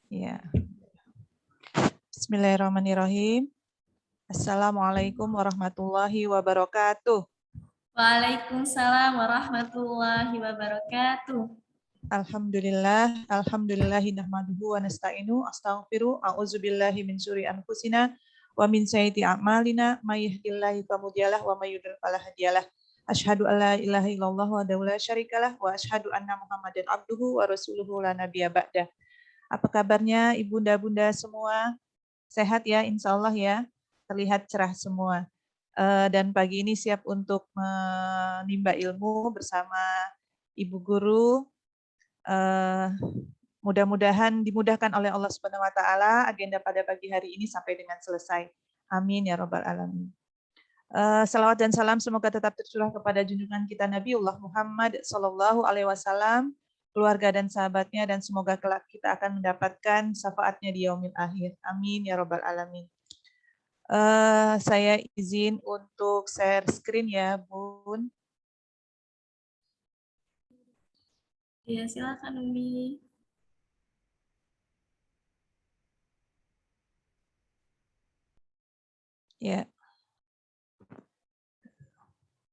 Ya. Bismillahirrahmanirrahim. Assalamualaikum warahmatullahi wabarakatuh. Waalaikumsalam warahmatullahi wabarakatuh. Alhamdulillahi nahmaduhu wa nasta'inu astaghfiru a'udzubillahi min syururi anfusina wa min sayyiati a'malina may yahdihillahu fala mudhillalah wa may yudhlil fala hadiyalah. Asyhadu an la ilaha illallah wahdahu la syarikalah wa asyhadu anna Muhammadan abduhu wa rasuluhu la nabiyya ba'dah. Apa kabarnya ibunda-bunda semua? Sehat ya, insya Allah ya. Terlihat cerah semua. Dan pagi ini siap untuk menimba ilmu bersama Ibu Guru. Mudah-mudahan dimudahkan oleh Allah Subhanahu Wa Taala agenda pada pagi hari ini sampai dengan selesai. Amin ya Rabbal Alamin. Salawat dan salam semoga tetap tercurah kepada junjungan kita Nabiullah Muhammad Sallallahu Alaihi Wasallam, keluarga dan sahabatnya, dan semoga kelak kita akan mendapatkan syafaatnya di yaumil akhir. Amin ya Rabbal Alamin. Saya izin untuk share screen ya, Bun. Ya, silakan Umi. Ya.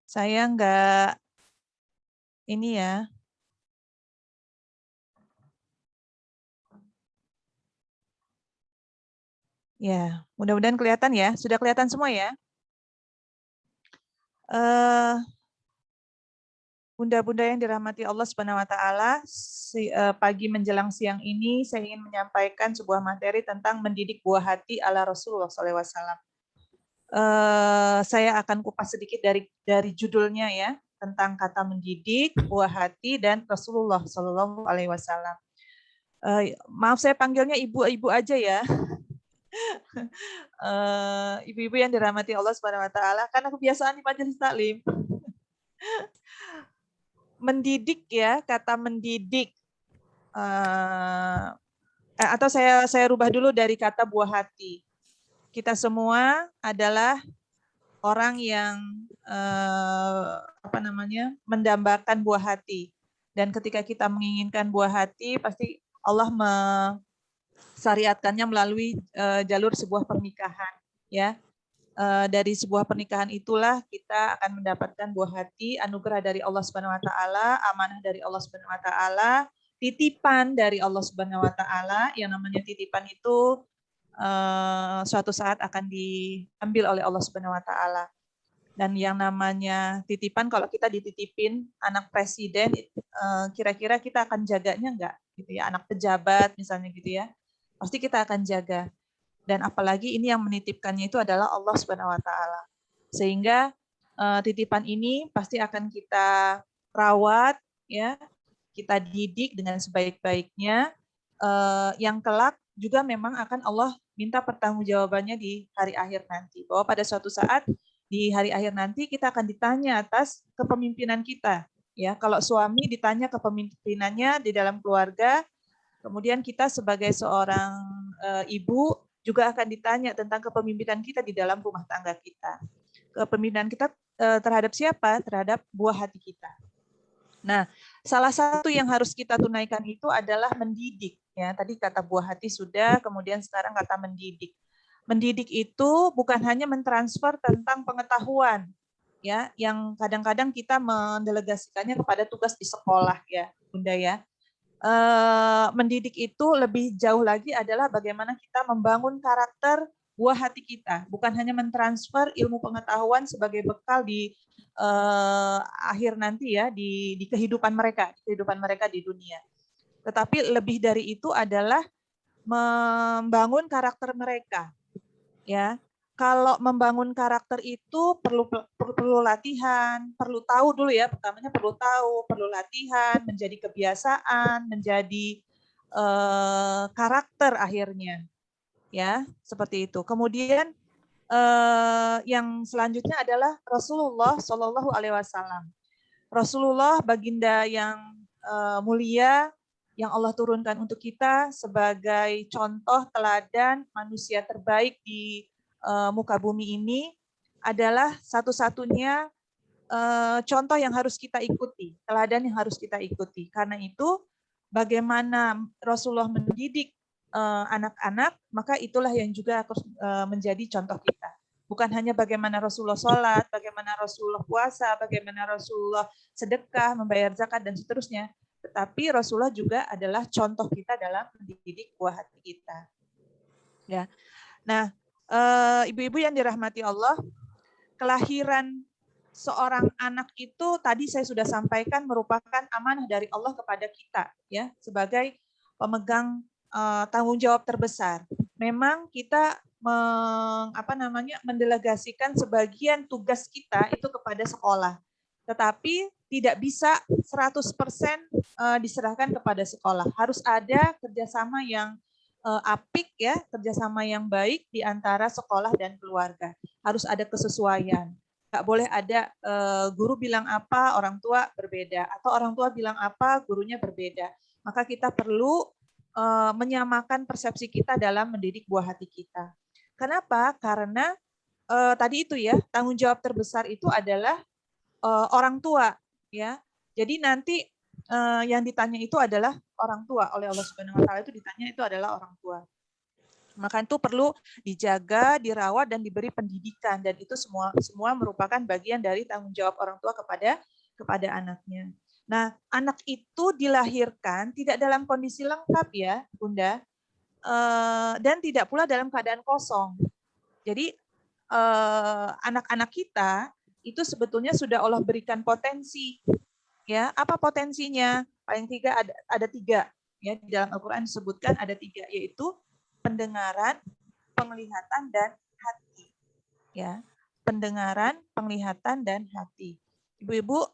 Saya enggak ini ya. Ya, mudah-mudahan kelihatan ya. Sudah kelihatan semua ya? Bunda-bunda yang dirahmati Allah Subhanahu wa taala, pagi menjelang siang ini saya ingin menyampaikan sebuah materi tentang mendidik buah hati ala Rasulullah SAW. Saya akan kupas sedikit dari judulnya ya, tentang kata mendidik, buah hati, dan Rasulullah SAW. Maaf saya panggilnya ibu-ibu aja ya. Ibu-ibu yang dirahmati Allah Subhanahu wa taala, karena kebiasaan di majelis taklim. Mendidik ya, kata mendidik. Atau saya rubah dulu dari kata buah hati. Kita semua adalah orang yang mendambakan buah hati. Dan ketika kita menginginkan buah hati, pasti Allah mensyariatkannya melalui jalur sebuah pernikahan, ya. Dari sebuah pernikahan itulah kita akan mendapatkan buah hati, anugerah dari Allah Subhanahu wa taala, amanah dari Allah Subhanahu wa taala, titipan dari Allah Subhanahu wa taala. Yang namanya titipan itu suatu saat akan diambil oleh Allah Subhanahu wa taala. Dan yang namanya titipan, kalau kita dititipin anak presiden, kira-kira kita akan jaganya enggak gitu ya, anak pejabat misalnya gitu ya. Pasti kita akan jaga. Dan apalagi ini yang menitipkannya itu adalah Allah Subhanahu wa taala. Sehingga titipan ini pasti akan kita rawat ya, kita didik dengan sebaik-baiknya, yang kelak juga memang akan Allah minta pertanggungjawabannya di hari akhir nanti. Bahwa pada suatu saat di hari akhir nanti kita akan ditanya atas kepemimpinan kita. Ya, kalau suami ditanya kepemimpinannya di dalam keluarga, kemudian kita sebagai seorang ibu juga akan ditanya tentang kepemimpinan kita di dalam rumah tangga kita. Kepemimpinan kita terhadap siapa? Terhadap buah hati kita. Nah, salah satu yang harus kita tunaikan itu adalah mendidik. Ya, tadi kata buah hati sudah, kemudian sekarang kata mendidik. Mendidik itu bukan hanya mentransfer tentang pengetahuan, ya, yang kadang-kadang kita mendelegasikannya kepada tugas di sekolah, ya, Bunda ya. Mendidik itu lebih jauh lagi adalah bagaimana kita membangun karakter buah hati kita, bukan hanya mentransfer ilmu pengetahuan sebagai bekal di akhir nanti ya, di kehidupan mereka di dunia. Tetapi lebih dari itu adalah membangun karakter mereka, ya. Kalau membangun karakter itu perlu latihan, perlu tahu dulu ya, pertamanya perlu tahu, perlu latihan, menjadi kebiasaan, menjadi karakter akhirnya, ya, seperti itu. Kemudian yang selanjutnya adalah Rasulullah Shallallahu Alaihi Wasallam. Rasulullah baginda yang mulia, yang Allah turunkan untuk kita sebagai contoh teladan manusia terbaik di muka bumi ini, adalah satu-satunya contoh yang harus kita ikuti, teladan yang harus kita ikuti. Karena itu, bagaimana Rasulullah mendidik anak-anak, maka itulah yang juga harus menjadi contoh kita. Bukan hanya bagaimana Rasulullah sholat, bagaimana Rasulullah puasa, bagaimana Rasulullah sedekah, membayar zakat, dan seterusnya. Tetapi Rasulullah juga adalah contoh kita dalam mendidik buah hati kita. Ya. Nah, ibu-ibu yang dirahmati Allah, kelahiran seorang anak itu tadi saya sudah sampaikan merupakan amanah dari Allah kepada kita, ya, sebagai pemegang tanggung jawab terbesar. Memang kita mendelegasikan sebagian tugas kita itu kepada sekolah. Tetapi tidak bisa 100% diserahkan kepada sekolah. Harus ada kerjasama yang apik, ya, kerjasama yang baik di antara sekolah dan keluarga. Harus ada kesesuaian. Nggak boleh ada guru bilang apa, orang tua berbeda, atau orang tua bilang apa, gurunya berbeda. Maka kita perlu menyamakan persepsi kita dalam mendidik buah hati kita. Kenapa? Karena tadi itu, ya, tanggung jawab terbesar itu adalah orang tua, ya. Jadi nanti yang ditanya itu adalah orang tua. Oleh Allah Subhanahu wa taala itu ditanya itu adalah orang tua. Maka itu perlu dijaga, dirawat, dan diberi pendidikan, dan itu semua merupakan bagian dari tanggung jawab orang tua kepada anaknya. Nah, anak itu dilahirkan tidak dalam kondisi lengkap, ya, Bunda, dan tidak pula dalam keadaan kosong. Jadi anak-anak kita itu sebetulnya sudah Allah berikan potensi, ya. Apa potensinya? Paling ada tiga, ya, di dalam Al-Quran disebutkan ada tiga, yaitu pendengaran, penglihatan, dan hati. Ya, pendengaran, penglihatan, dan hati. Ibu-ibu,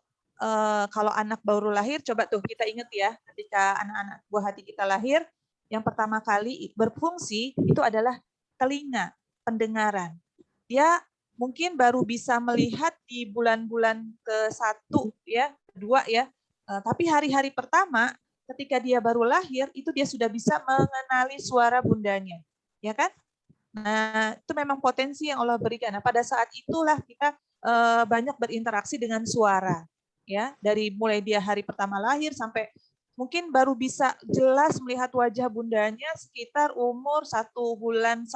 kalau anak baru lahir, coba tuh kita ingat, ya, ketika anak-anak buah hati kita lahir, yang pertama kali berfungsi itu adalah telinga, pendengaran. Dia mungkin baru bisa melihat di bulan-bulan ke-1, ya, kedua, ya. Tapi hari-hari pertama ketika dia baru lahir itu dia sudah bisa mengenali suara bundanya, ya kan? Nah, itu memang potensi yang Allah berikan. Nah, pada saat itulah kita banyak berinteraksi dengan suara, ya, dari mulai dia hari pertama lahir sampai mungkin baru bisa jelas melihat wajah bundanya sekitar umur 1,5 bulan,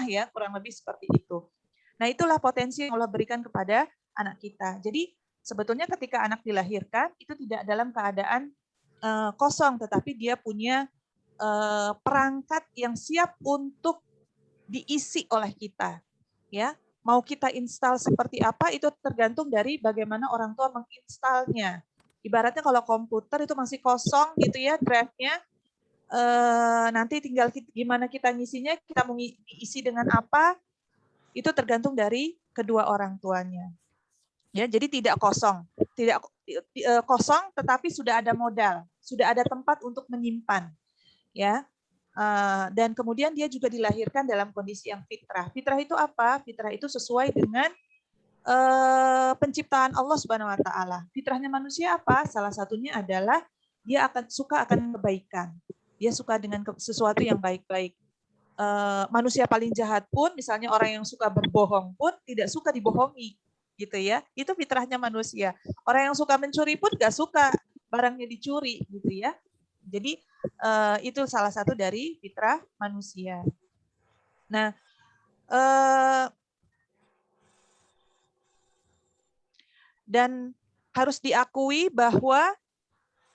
ya, kurang lebih seperti itu. Nah, itulah potensi yang Allah berikan kepada anak kita. Jadi sebetulnya ketika anak dilahirkan itu tidak dalam keadaan kosong, tetapi dia punya perangkat yang siap untuk diisi oleh kita, ya. Mau kita install seperti apa itu tergantung dari bagaimana orang tua menginstalnya. Ibaratnya kalau komputer itu masih kosong gitu, ya, drive-nya, nanti tinggal gimana kita ngisinya, kita mau diisi dengan apa, itu tergantung dari kedua orang tuanya. Ya, jadi tidak kosong, kosong, tetapi sudah ada modal, sudah ada tempat untuk menyimpan, ya. Dan kemudian dia juga dilahirkan dalam kondisi yang fitrah. Fitrah itu apa? Fitrah itu sesuai dengan penciptaan Allah Subhanahu wa taala. Fitrahnya manusia apa? Salah satunya adalah dia suka akan kebaikan. Dia suka dengan sesuatu yang baik-baik. Manusia paling jahat pun, misalnya orang yang suka berbohong pun tidak suka dibohongi, gitu, ya. Itu fitrahnya manusia. Orang yang suka mencuri pun gak suka barangnya dicuri, gitu, ya. Jadi itu salah satu dari fitrah manusia. Nah, dan harus diakui bahwa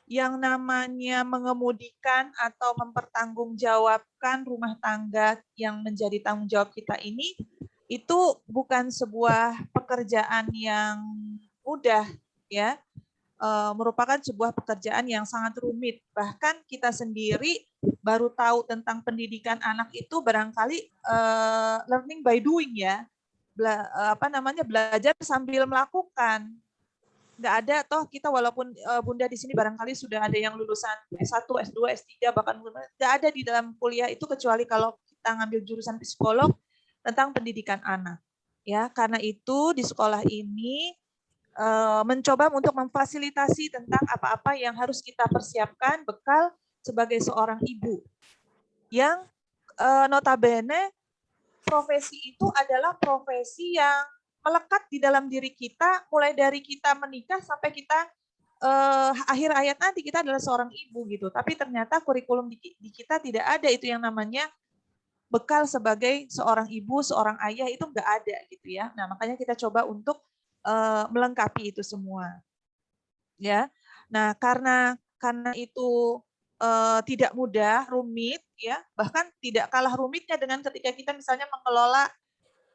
yang namanya mengemudikan atau mempertanggungjawabkan rumah tangga yang menjadi tanggung jawab kita ini, itu bukan sebuah pekerjaan yang mudah, ya. Merupakan sebuah pekerjaan yang sangat rumit. Bahkan kita sendiri baru tahu tentang pendidikan anak itu barangkali learning by doing, ya. Belajar sambil melakukan. Nggak ada toh kita, walaupun Bunda di sini barangkali sudah ada yang lulusan S1, S2, S3, bahkan nggak ada di dalam kuliah itu kecuali kalau kita ngambil jurusan psikolog tentang pendidikan anak. Ya, karena itu di sekolah ini mencoba untuk memfasilitasi tentang apa-apa yang harus kita persiapkan bekal sebagai seorang ibu yang notabene profesi itu adalah profesi yang melekat di dalam diri kita mulai dari kita menikah sampai kita akhir ayat nanti kita adalah seorang ibu gitu. Tapi ternyata kurikulum di kita tidak ada itu yang namanya bekal sebagai seorang ibu, seorang ayah itu nggak ada gitu ya. Nah makanya kita coba untuk melengkapi itu semua, ya. Nah karena itu tidak mudah, rumit, ya. Bahkan tidak kalah rumitnya dengan ketika kita misalnya mengelola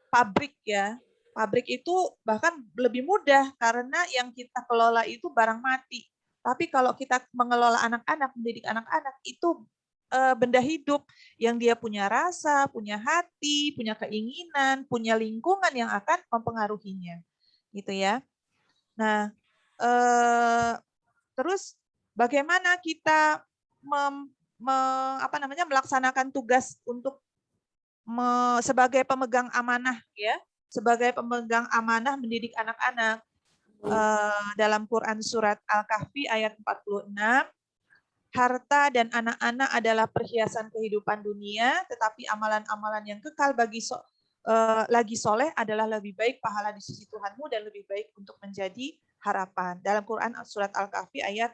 pabrik ya. Pabrik itu bahkan lebih mudah karena yang kita kelola itu barang mati. Tapi kalau kita mengelola anak-anak, mendidik anak-anak itu benda hidup yang dia punya rasa, punya hati, punya keinginan, punya lingkungan yang akan mempengaruhinya. Gitu ya. Nah, terus bagaimana kita melaksanakan tugas untuk sebagai pemegang amanah ya, sebagai pemegang amanah mendidik anak-anak. Dalam Quran surat Al-Kahfi ayat 46, harta dan anak-anak adalah perhiasan kehidupan dunia, tetapi amalan-amalan yang kekal lagi soleh adalah lebih baik pahala di sisi Tuhanmu dan lebih baik untuk menjadi harapan. Dalam Quran surat Al-Kahfi ayat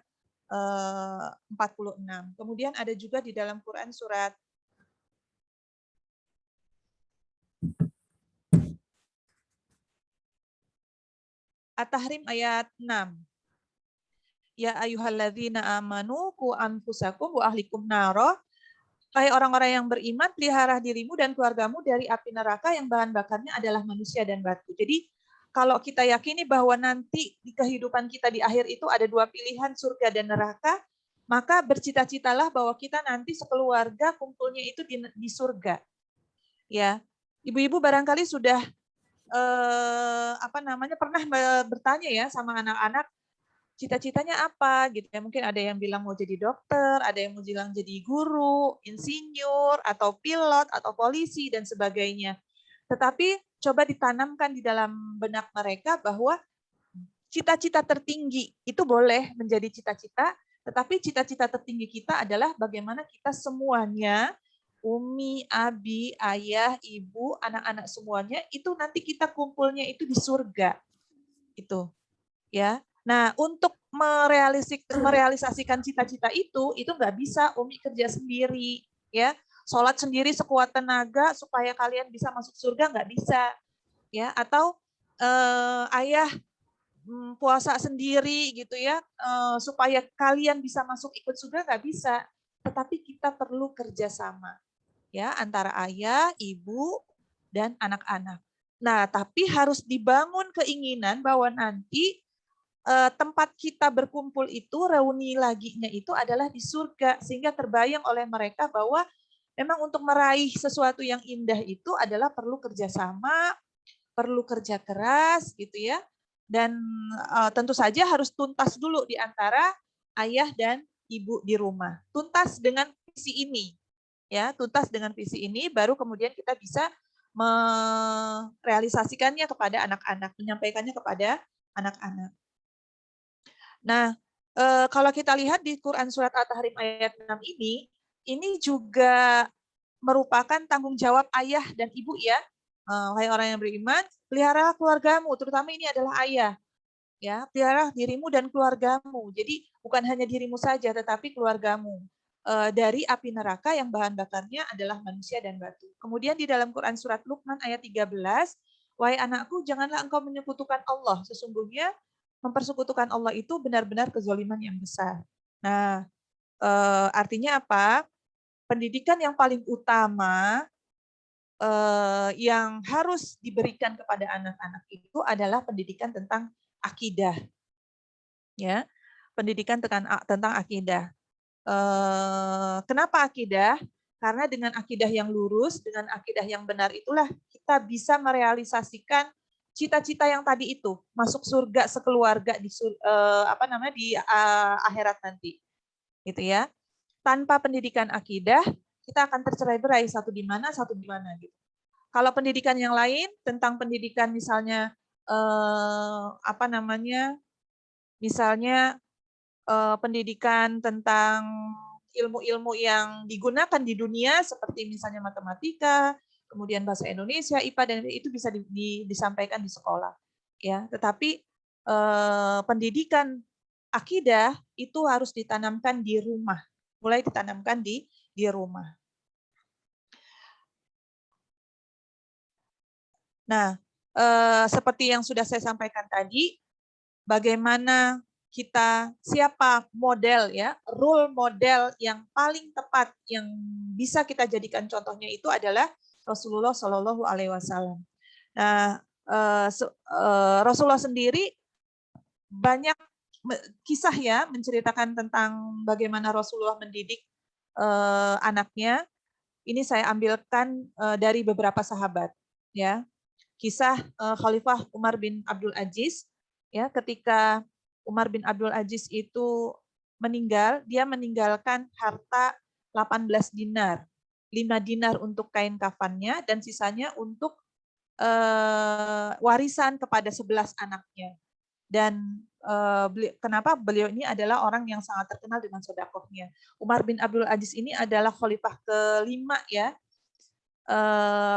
46. Kemudian ada juga di dalam Quran surat At-Tahrim ayat 6. Ya ayyuhalladzina amanu qu anfusakum wa ahlikum naro. Hai orang-orang yang beriman, pelihara dirimu dan keluargamu dari api neraka yang bahan bakarnya adalah manusia dan batu. Jadi kalau kita yakini bahwa nanti di kehidupan kita di akhir itu ada dua pilihan, surga dan neraka, maka bercita-citalah bahwa kita nanti sekeluarga kumpulnya itu di surga. Ya, ibu-ibu barangkali sudah pernah bertanya ya sama anak-anak cita-citanya apa gitu ya. Mungkin ada yang bilang mau jadi dokter, ada yang mau bilang jadi guru, insinyur, atau pilot, atau polisi, dan sebagainya. Tetapi coba ditanamkan di dalam benak mereka bahwa cita-cita tertinggi itu boleh menjadi cita-cita, tetapi cita-cita tertinggi kita adalah bagaimana kita semuanya, umi, abi, ayah, ibu, anak-anak semuanya, itu nanti kita kumpulnya itu di surga. Itu. Ya. Nah, untuk merealisasikan cita-cita itu nggak bisa umi kerja sendiri, ya. Sholat sendiri sekuat tenaga supaya kalian bisa masuk surga nggak bisa, ya. Atau ayah puasa sendiri gitu ya, supaya kalian bisa masuk ikut surga nggak bisa. Tetapi kita perlu kerjasama, ya, antara ayah, ibu, dan anak-anak. Nah, tapi harus dibangun keinginan bahwa nanti tempat kita berkumpul itu, reuni laginya itu adalah di surga, sehingga terbayang oleh mereka bahwa memang untuk meraih sesuatu yang indah itu adalah perlu kerjasama, perlu kerja keras gitu ya, dan tentu saja harus tuntas dulu di antara ayah dan ibu di rumah. Tuntas dengan visi ini, ya, tuntas dengan visi ini, baru kemudian kita bisa merealisasikannya kepada anak-anak, menyampaikannya kepada anak-anak. Nah, kalau kita lihat di Quran surat At-Tahrim ayat 6 ini juga merupakan tanggung jawab ayah dan ibu ya. Wahai orang yang beriman, pelihara keluargamu, terutama ini adalah ayah. Ya, pelihara dirimu dan keluargamu. Jadi bukan hanya dirimu saja, tetapi keluargamu. Dari api neraka yang bahan bakarnya adalah manusia dan batu. Kemudian di dalam Quran surat Luqman ayat 13, wahai anakku, janganlah engkau menyekutukan Allah. Sesungguhnya mempersekutukan Allah itu benar-benar kezaliman yang besar. Nah, artinya apa? Pendidikan yang paling utama yang harus diberikan kepada anak-anak itu adalah pendidikan tentang akidah. Ya, pendidikan tentang akidah. Kenapa akidah? Karena dengan akidah yang lurus, dengan akidah yang benar itulah kita bisa merealisasikan cita-cita yang tadi itu, masuk surga sekeluarga di akhirat nanti. Gitu ya. Tanpa pendidikan akidah, kita akan tercerai-berai, satu di mana gitu. Kalau pendidikan yang lain tentang pendidikan misalnya misalnya pendidikan tentang ilmu-ilmu yang digunakan di dunia seperti misalnya matematika, kemudian bahasa Indonesia, IPA, dan itu bisa disampaikan di sekolah. Ya, tetapi pendidikan akidah itu harus ditanamkan di rumah, mulai ditanamkan di rumah. Nah, seperti yang sudah saya sampaikan tadi, bagaimana siapa model ya, role model yang paling tepat yang bisa kita jadikan contohnya itu adalah Rasulullah Shallallahu Alaihi Wasallam. Nah, Rasulullah sendiri banyak kisah ya menceritakan tentang bagaimana Rasulullah mendidik anaknya. Ini saya ambilkan dari beberapa sahabat ya. Kisah Khalifah Umar bin Abdul Aziz ya, ketika Umar bin Abdul Aziz itu meninggal, dia meninggalkan harta 18 dinar. 5 dinar untuk kain kafannya dan sisanya untuk warisan kepada 11 anaknya. Dan kenapa beliau ini adalah orang yang sangat terkenal dengan sedekahnya. Umar bin Abdul Aziz ini adalah khalifah kelima ya.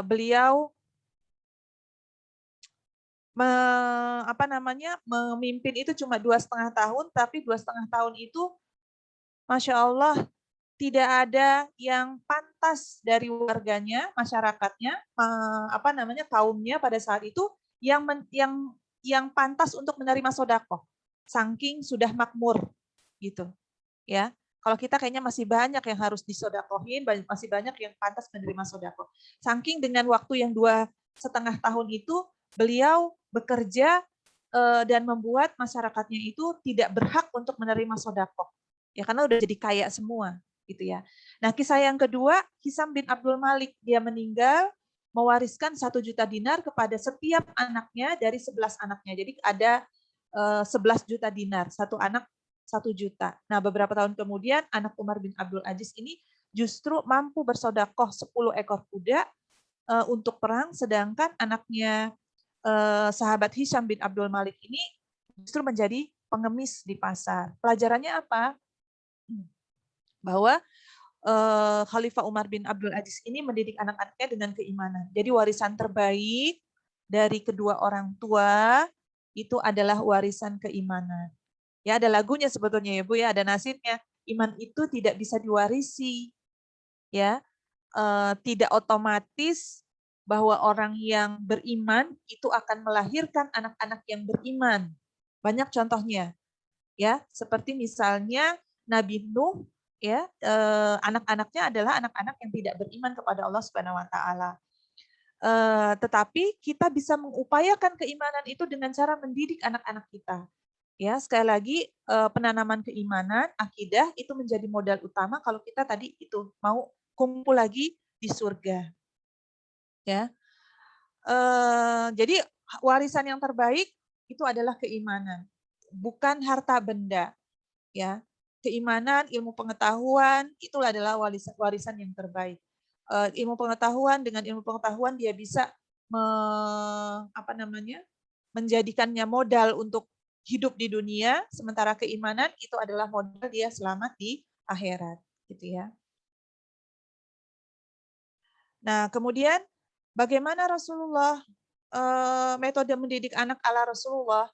Beliau memimpin itu cuma 2,5 tahun, tapi 2,5 tahun itu Masya Allah tidak ada yang pantas dari warganya, masyarakatnya, kaumnya pada saat itu yang pantas untuk menerima sodako, saking sudah makmur gitu ya. Kalau kita kayaknya masih banyak yang harus disodakohin, masih banyak yang pantas menerima sodako. Saking dengan waktu yang 2,5 tahun itu beliau bekerja dan membuat masyarakatnya itu tidak berhak untuk menerima sodako, ya karena udah jadi kaya semua gitu ya. Nah, kisah yang kedua, Hisam bin Abdul Malik, dia meninggal mewariskan 1 juta dinar kepada setiap anaknya dari 11 anaknya. Jadi ada 11 juta dinar, satu anak 1 juta. Nah, beberapa tahun kemudian anak Umar bin Abdul Aziz ini justru mampu bersodakoh 10 ekor kuda untuk perang, sedangkan anaknya sahabat Hisham bin Abdul Malik ini justru menjadi pengemis di pasar. Pelajarannya apa? Bahwa Khalifah Umar bin Abdul Aziz ini mendidik anak-anaknya dengan keimanan. Jadi warisan terbaik dari kedua orang tua itu adalah warisan keimanan. Ya, ada lagunya sebetulnya ya Bu ya, ada nasibnya. Iman itu tidak bisa diwarisi. Ya, tidak otomatis bahwa orang yang beriman itu akan melahirkan anak-anak yang beriman. Banyak contohnya. Ya, seperti misalnya Nabi Nuh ya, anak-anaknya adalah anak-anak yang tidak beriman kepada Allah Subhanahu wa taala. Tetapi kita bisa mengupayakan keimanan itu dengan cara mendidik anak-anak kita. Ya, sekali lagi penanaman keimanan, akidah itu menjadi modal utama kalau kita tadi itu mau kumpul lagi di surga. Ya. Jadi warisan yang terbaik itu adalah keimanan, bukan harta benda. Ya, keimanan, ilmu pengetahuan itulah adalah warisan yang terbaik. Ilmu pengetahuan, dengan ilmu pengetahuan dia bisa menjadikannya modal untuk hidup di dunia, sementara keimanan itu adalah modal dia selamat di akhirat, gitu ya. Nah, kemudian bagaimana Rasulullah metode mendidik anak ala Rasulullah?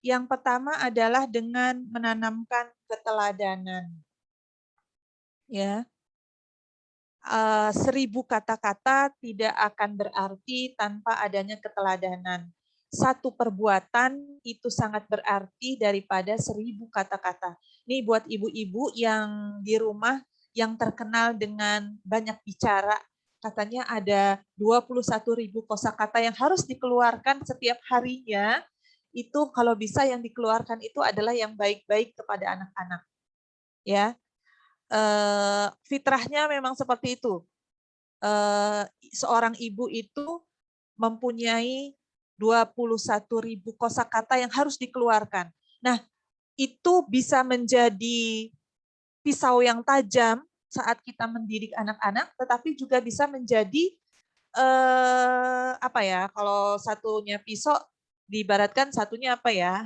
Yang pertama adalah dengan menanamkan keteladanan. Ya, 1000 kata-kata tidak akan berarti tanpa adanya keteladanan. Satu perbuatan itu sangat berarti daripada 1000 kata-kata. Ini buat ibu-ibu yang di rumah yang terkenal dengan banyak bicara. Katanya ada 21.000 kosakata yang harus dikeluarkan setiap harinya. Itu kalau bisa yang dikeluarkan itu adalah yang baik-baik kepada anak-anak. Ya, fitrahnya memang seperti itu. Seorang ibu itu mempunyai 21.000 kosakata yang harus dikeluarkan. Nah, itu bisa menjadi pisau yang tajam saat kita mendidik anak-anak, tetapi juga bisa menjadi kalau satunya pisau diibaratkan satunya apa ya?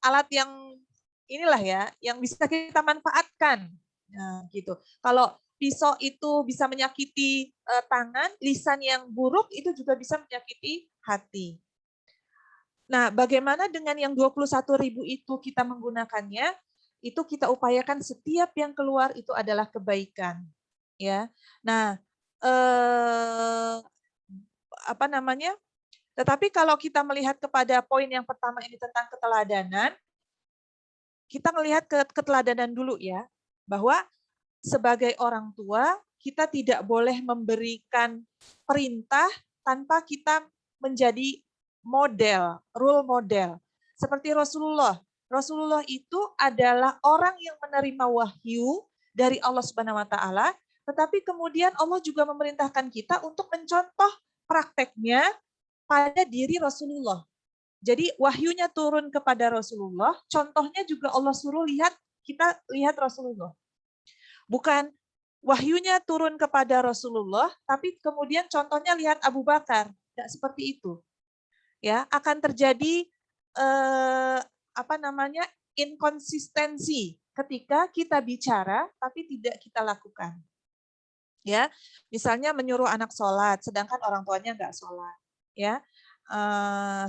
Alat yang inilah ya, yang bisa kita manfaatkan. Nah, gitu. Kalau pisau itu bisa menyakiti tangan, lisan yang buruk itu juga bisa menyakiti hati. Nah, bagaimana dengan yang 21.000 itu kita menggunakannya? Itu kita upayakan setiap yang keluar itu adalah kebaikan, ya. Nah, apa namanya? Tetapi kalau kita melihat kepada poin yang pertama ini tentang keteladanan, kita melihat keteladanan dulu ya, bahwa sebagai orang tua kita tidak boleh memberikan perintah tanpa kita menjadi model, role model. Seperti Rasulullah. Rasulullah itu adalah orang yang menerima wahyu dari Allah Subhanahu wa taala, tetapi kemudian Allah juga memerintahkan kita untuk mencontoh prakteknya pada diri Rasulullah. Jadi wahyunya turun kepada Rasulullah, contohnya juga Allah suruh kita lihat Rasulullah. Bukan wahyunya turun kepada Rasulullah, tapi kemudian contohnya lihat Abu Bakar. Tidak seperti itu. Ya, akan terjadi inkonsistensi ketika kita bicara tapi tidak kita lakukan. Ya, misalnya menyuruh anak sholat, sedangkan orang tuanya nggak sholat. Ya,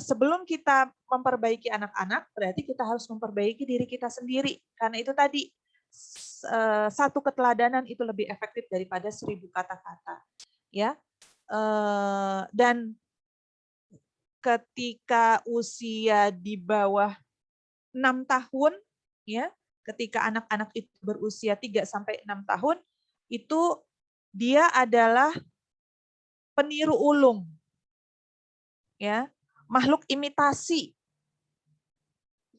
sebelum kita memperbaiki anak-anak, berarti kita harus memperbaiki diri kita sendiri. Karena itu tadi, satu keteladanan itu lebih efektif daripada 1000 kata-kata. Ya, dan ketika usia di bawah 6 tahun, ya, ketika anak-anak itu berusia 3-6 tahun, itu dia adalah peniru ulung. Ya, makhluk imitasi.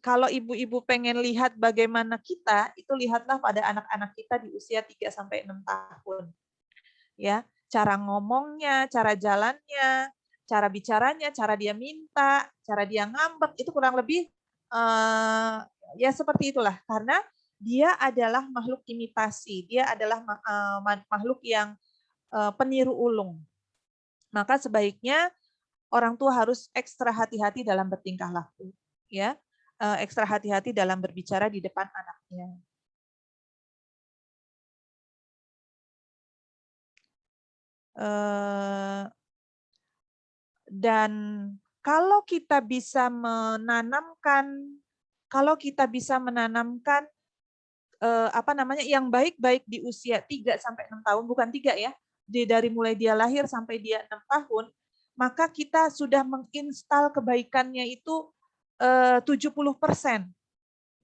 Kalau ibu-ibu pengen lihat bagaimana kita, itu lihatlah pada anak-anak kita di usia 3-6 tahun. Ya, cara ngomongnya, cara jalannya, cara bicaranya, cara dia minta, cara dia ngambek, itu kurang lebih ya seperti itulah. Karena dia adalah makhluk imitasi, dia adalah makhluk yang peniru ulung. Maka sebaiknya orang tua harus ekstra hati-hati dalam bertingkah laku, ya, ekstra hati-hati dalam berbicara di depan anaknya. Dan kalau kita bisa menanamkan, yang baik-baik di usia 3-6 tahun, bukan 3 ya, dari mulai dia lahir sampai dia 6 tahun, maka kita sudah menginstal kebaikannya itu 70%.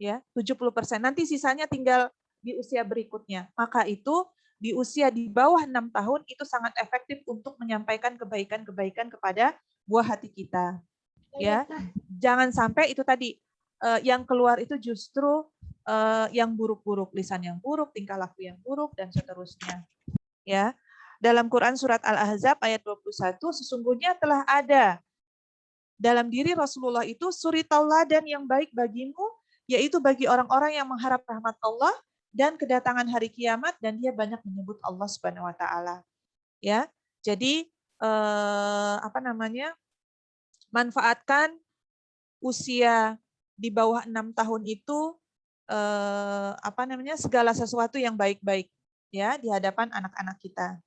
Ya, 70%. Nanti sisanya tinggal di usia berikutnya. Maka itu di usia di bawah 6 tahun itu sangat efektif untuk menyampaikan kebaikan-kebaikan kepada buah hati kita. Ya, jangan sampai itu tadi yang keluar itu justru yang buruk-buruk, lisan yang buruk, tingkah laku yang buruk, dan seterusnya. Ya, dalam Quran surat Al-Ahzab ayat 21, sesungguhnya telah ada dalam diri Rasulullah itu suri tauladan yang baik bagimu, yaitu bagi orang-orang yang mengharap rahmat Allah dan kedatangan hari kiamat, dan dia banyak menyebut Allah Subhanahu wa taala. Ya. Jadi manfaatkan usia di bawah 6 tahun itu segala sesuatu yang baik-baik ya di hadapan anak-anak kita.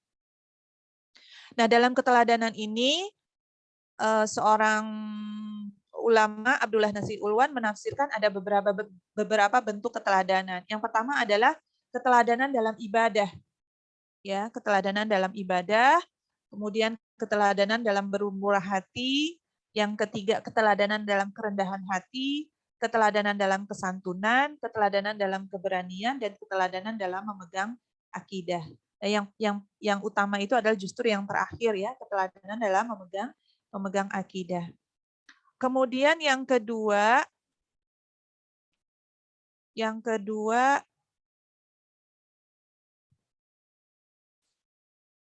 Nah, dalam keteladanan ini seorang ulama Abdullah Nasir Ulwan menafsirkan ada beberapa bentuk keteladanan. Yang pertama adalah keteladanan dalam ibadah. Ya, keteladanan dalam ibadah, kemudian keteladanan dalam bermurah hati, yang ketiga keteladanan dalam kerendahan hati, keteladanan dalam kesantunan, keteladanan dalam keberanian, dan keteladanan dalam memegang akidah. Yang utama itu adalah justru yang terakhir ya, keteladanan dalam memegang akidah. Kemudian yang kedua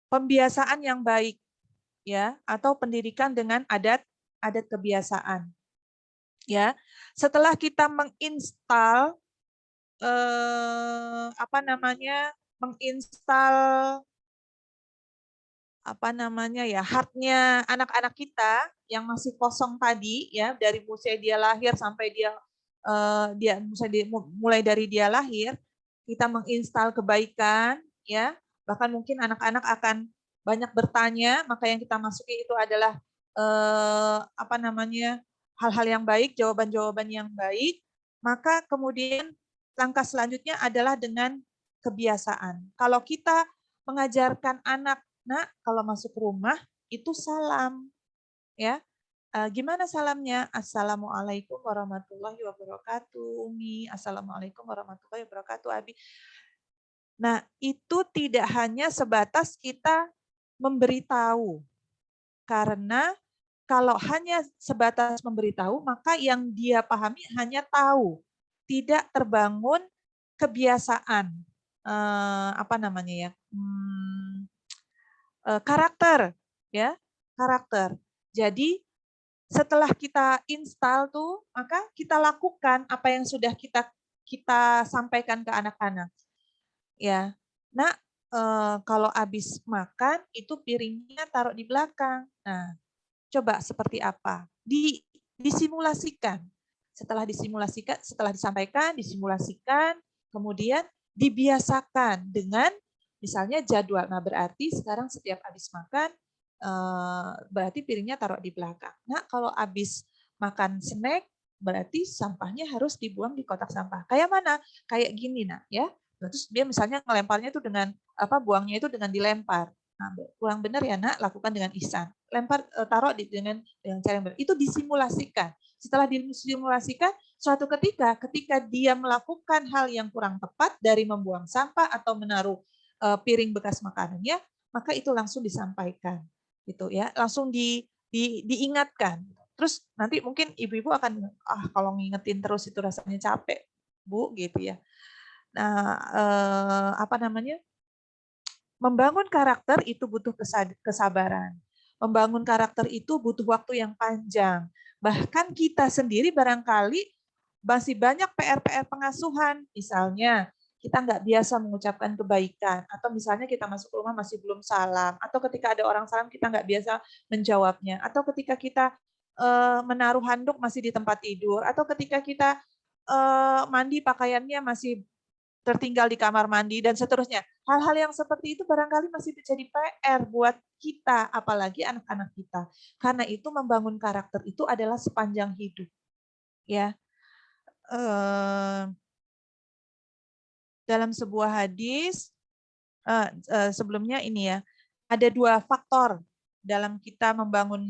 pembiasaan yang baik ya, atau pendidikan dengan adat kebiasaan. Ya. Setelah kita menginstal heart-nya anak-anak kita yang masih kosong tadi ya, dari usia dia lahir sampai mulai dari dia lahir, kita menginstal kebaikan ya, bahkan mungkin anak-anak akan banyak bertanya, maka yang kita masuki itu adalah hal-hal yang baik, jawaban-jawaban yang baik, maka kemudian langkah selanjutnya adalah dengan kebiasaan. Kalau kita mengajarkan anak, nak, kalau masuk rumah itu salam, ya. Gimana salamnya? Assalamualaikum warahmatullahi wabarakatuh, Umi. Assalamualaikum warahmatullahi wabarakatuh, Abi. Nah, itu tidak hanya sebatas kita memberitahu. Karena kalau hanya sebatas memberitahu, maka yang dia pahami hanya tahu. Tidak terbangun kebiasaan. Apa namanya ya? Karakter. Ya, karakter. Jadi, setelah kita install tuh, maka kita lakukan apa yang sudah kita sampaikan ke anak-anak. Ya, nah kalau habis makan itu piringnya taruh di belakang. Nah, coba seperti apa? Disimulasikan. Setelah disimulasikan, setelah disampaikan, disimulasikan, kemudian dibiasakan dengan misalnya jadwal. Nah, berarti sekarang setiap habis makan berarti piringnya taruh di belakang. Nah, kalau habis makan snack berarti sampahnya harus dibuang di kotak sampah. Kayak mana? Kayak gini, nah, ya. Terus dia misalnya ngelemparnya itu dengan buangnya itu dengan dilempar. Nah, kurang benar ya, Nak, lakukan dengan ihsan. Lempar, taruh dengan cara yang benar. Itu disimulasikan. Setelah disimulasikan, suatu ketika dia melakukan hal yang kurang tepat dari membuang sampah atau menaruh piring bekas makanannya, maka itu langsung disampaikan, gitu ya, langsung diingatkan. Terus nanti mungkin ibu-ibu akan, kalau ngingetin terus itu rasanya capek, Bu, gitu ya. Nah, apa namanya? Membangun karakter itu butuh kesabaran. Membangun karakter itu butuh waktu yang panjang. Bahkan kita sendiri barangkali masih banyak PR-PR pengasuhan. Misalnya, kita nggak biasa mengucapkan kebaikan. Atau misalnya kita masuk rumah masih belum salam. Atau ketika ada orang salam kita nggak biasa menjawabnya. Atau ketika kita menaruh handuk masih di tempat tidur. Atau ketika kita mandi pakaiannya masih tertinggal di kamar mandi, dan seterusnya. Hal-hal yang seperti itu barangkali masih menjadi PR buat kita, apalagi anak-anak kita. Karena itu membangun karakter itu adalah sepanjang hidup. Ya, dalam sebuah hadis, sebelumnya ini ya, ada 2 faktor dalam kita membangun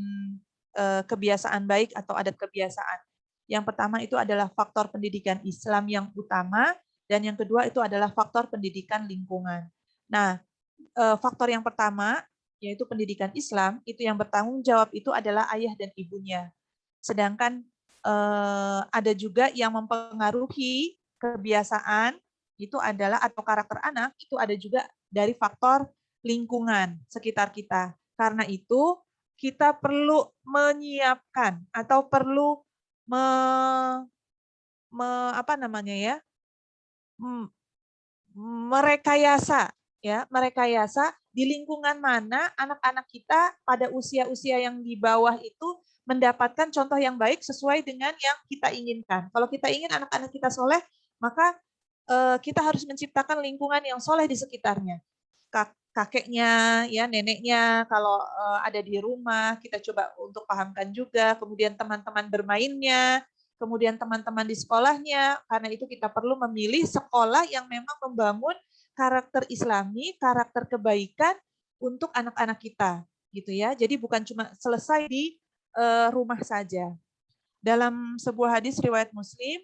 kebiasaan baik atau adat kebiasaan. Yang pertama itu adalah faktor pendidikan Islam yang utama, dan yang kedua itu adalah faktor pendidikan lingkungan. Nah, faktor yang pertama, yaitu pendidikan Islam, itu yang bertanggung jawab itu adalah ayah dan ibunya. Sedangkan ada juga yang mempengaruhi kebiasaan, itu adalah, atau karakter anak, itu ada juga dari faktor lingkungan sekitar kita. Karena itu, kita perlu menyiapkan atau perlu apa namanya ya, merekayasa di lingkungan mana anak-anak kita pada usia-usia yang di bawah itu mendapatkan contoh yang baik sesuai dengan yang kita inginkan. Kalau kita ingin anak-anak kita soleh, maka kita harus menciptakan lingkungan yang soleh di sekitarnya. Kakeknya, ya, neneknya, kalau ada di rumah, kita coba untuk pahamkan juga. Kemudian teman-teman bermainnya, kemudian teman-teman di sekolahnya. Karena itu kita perlu memilih sekolah yang memang membangun karakter Islami, karakter kebaikan untuk anak-anak kita, gitu ya. Jadi bukan cuma selesai di rumah saja. Dalam sebuah hadis riwayat Muslim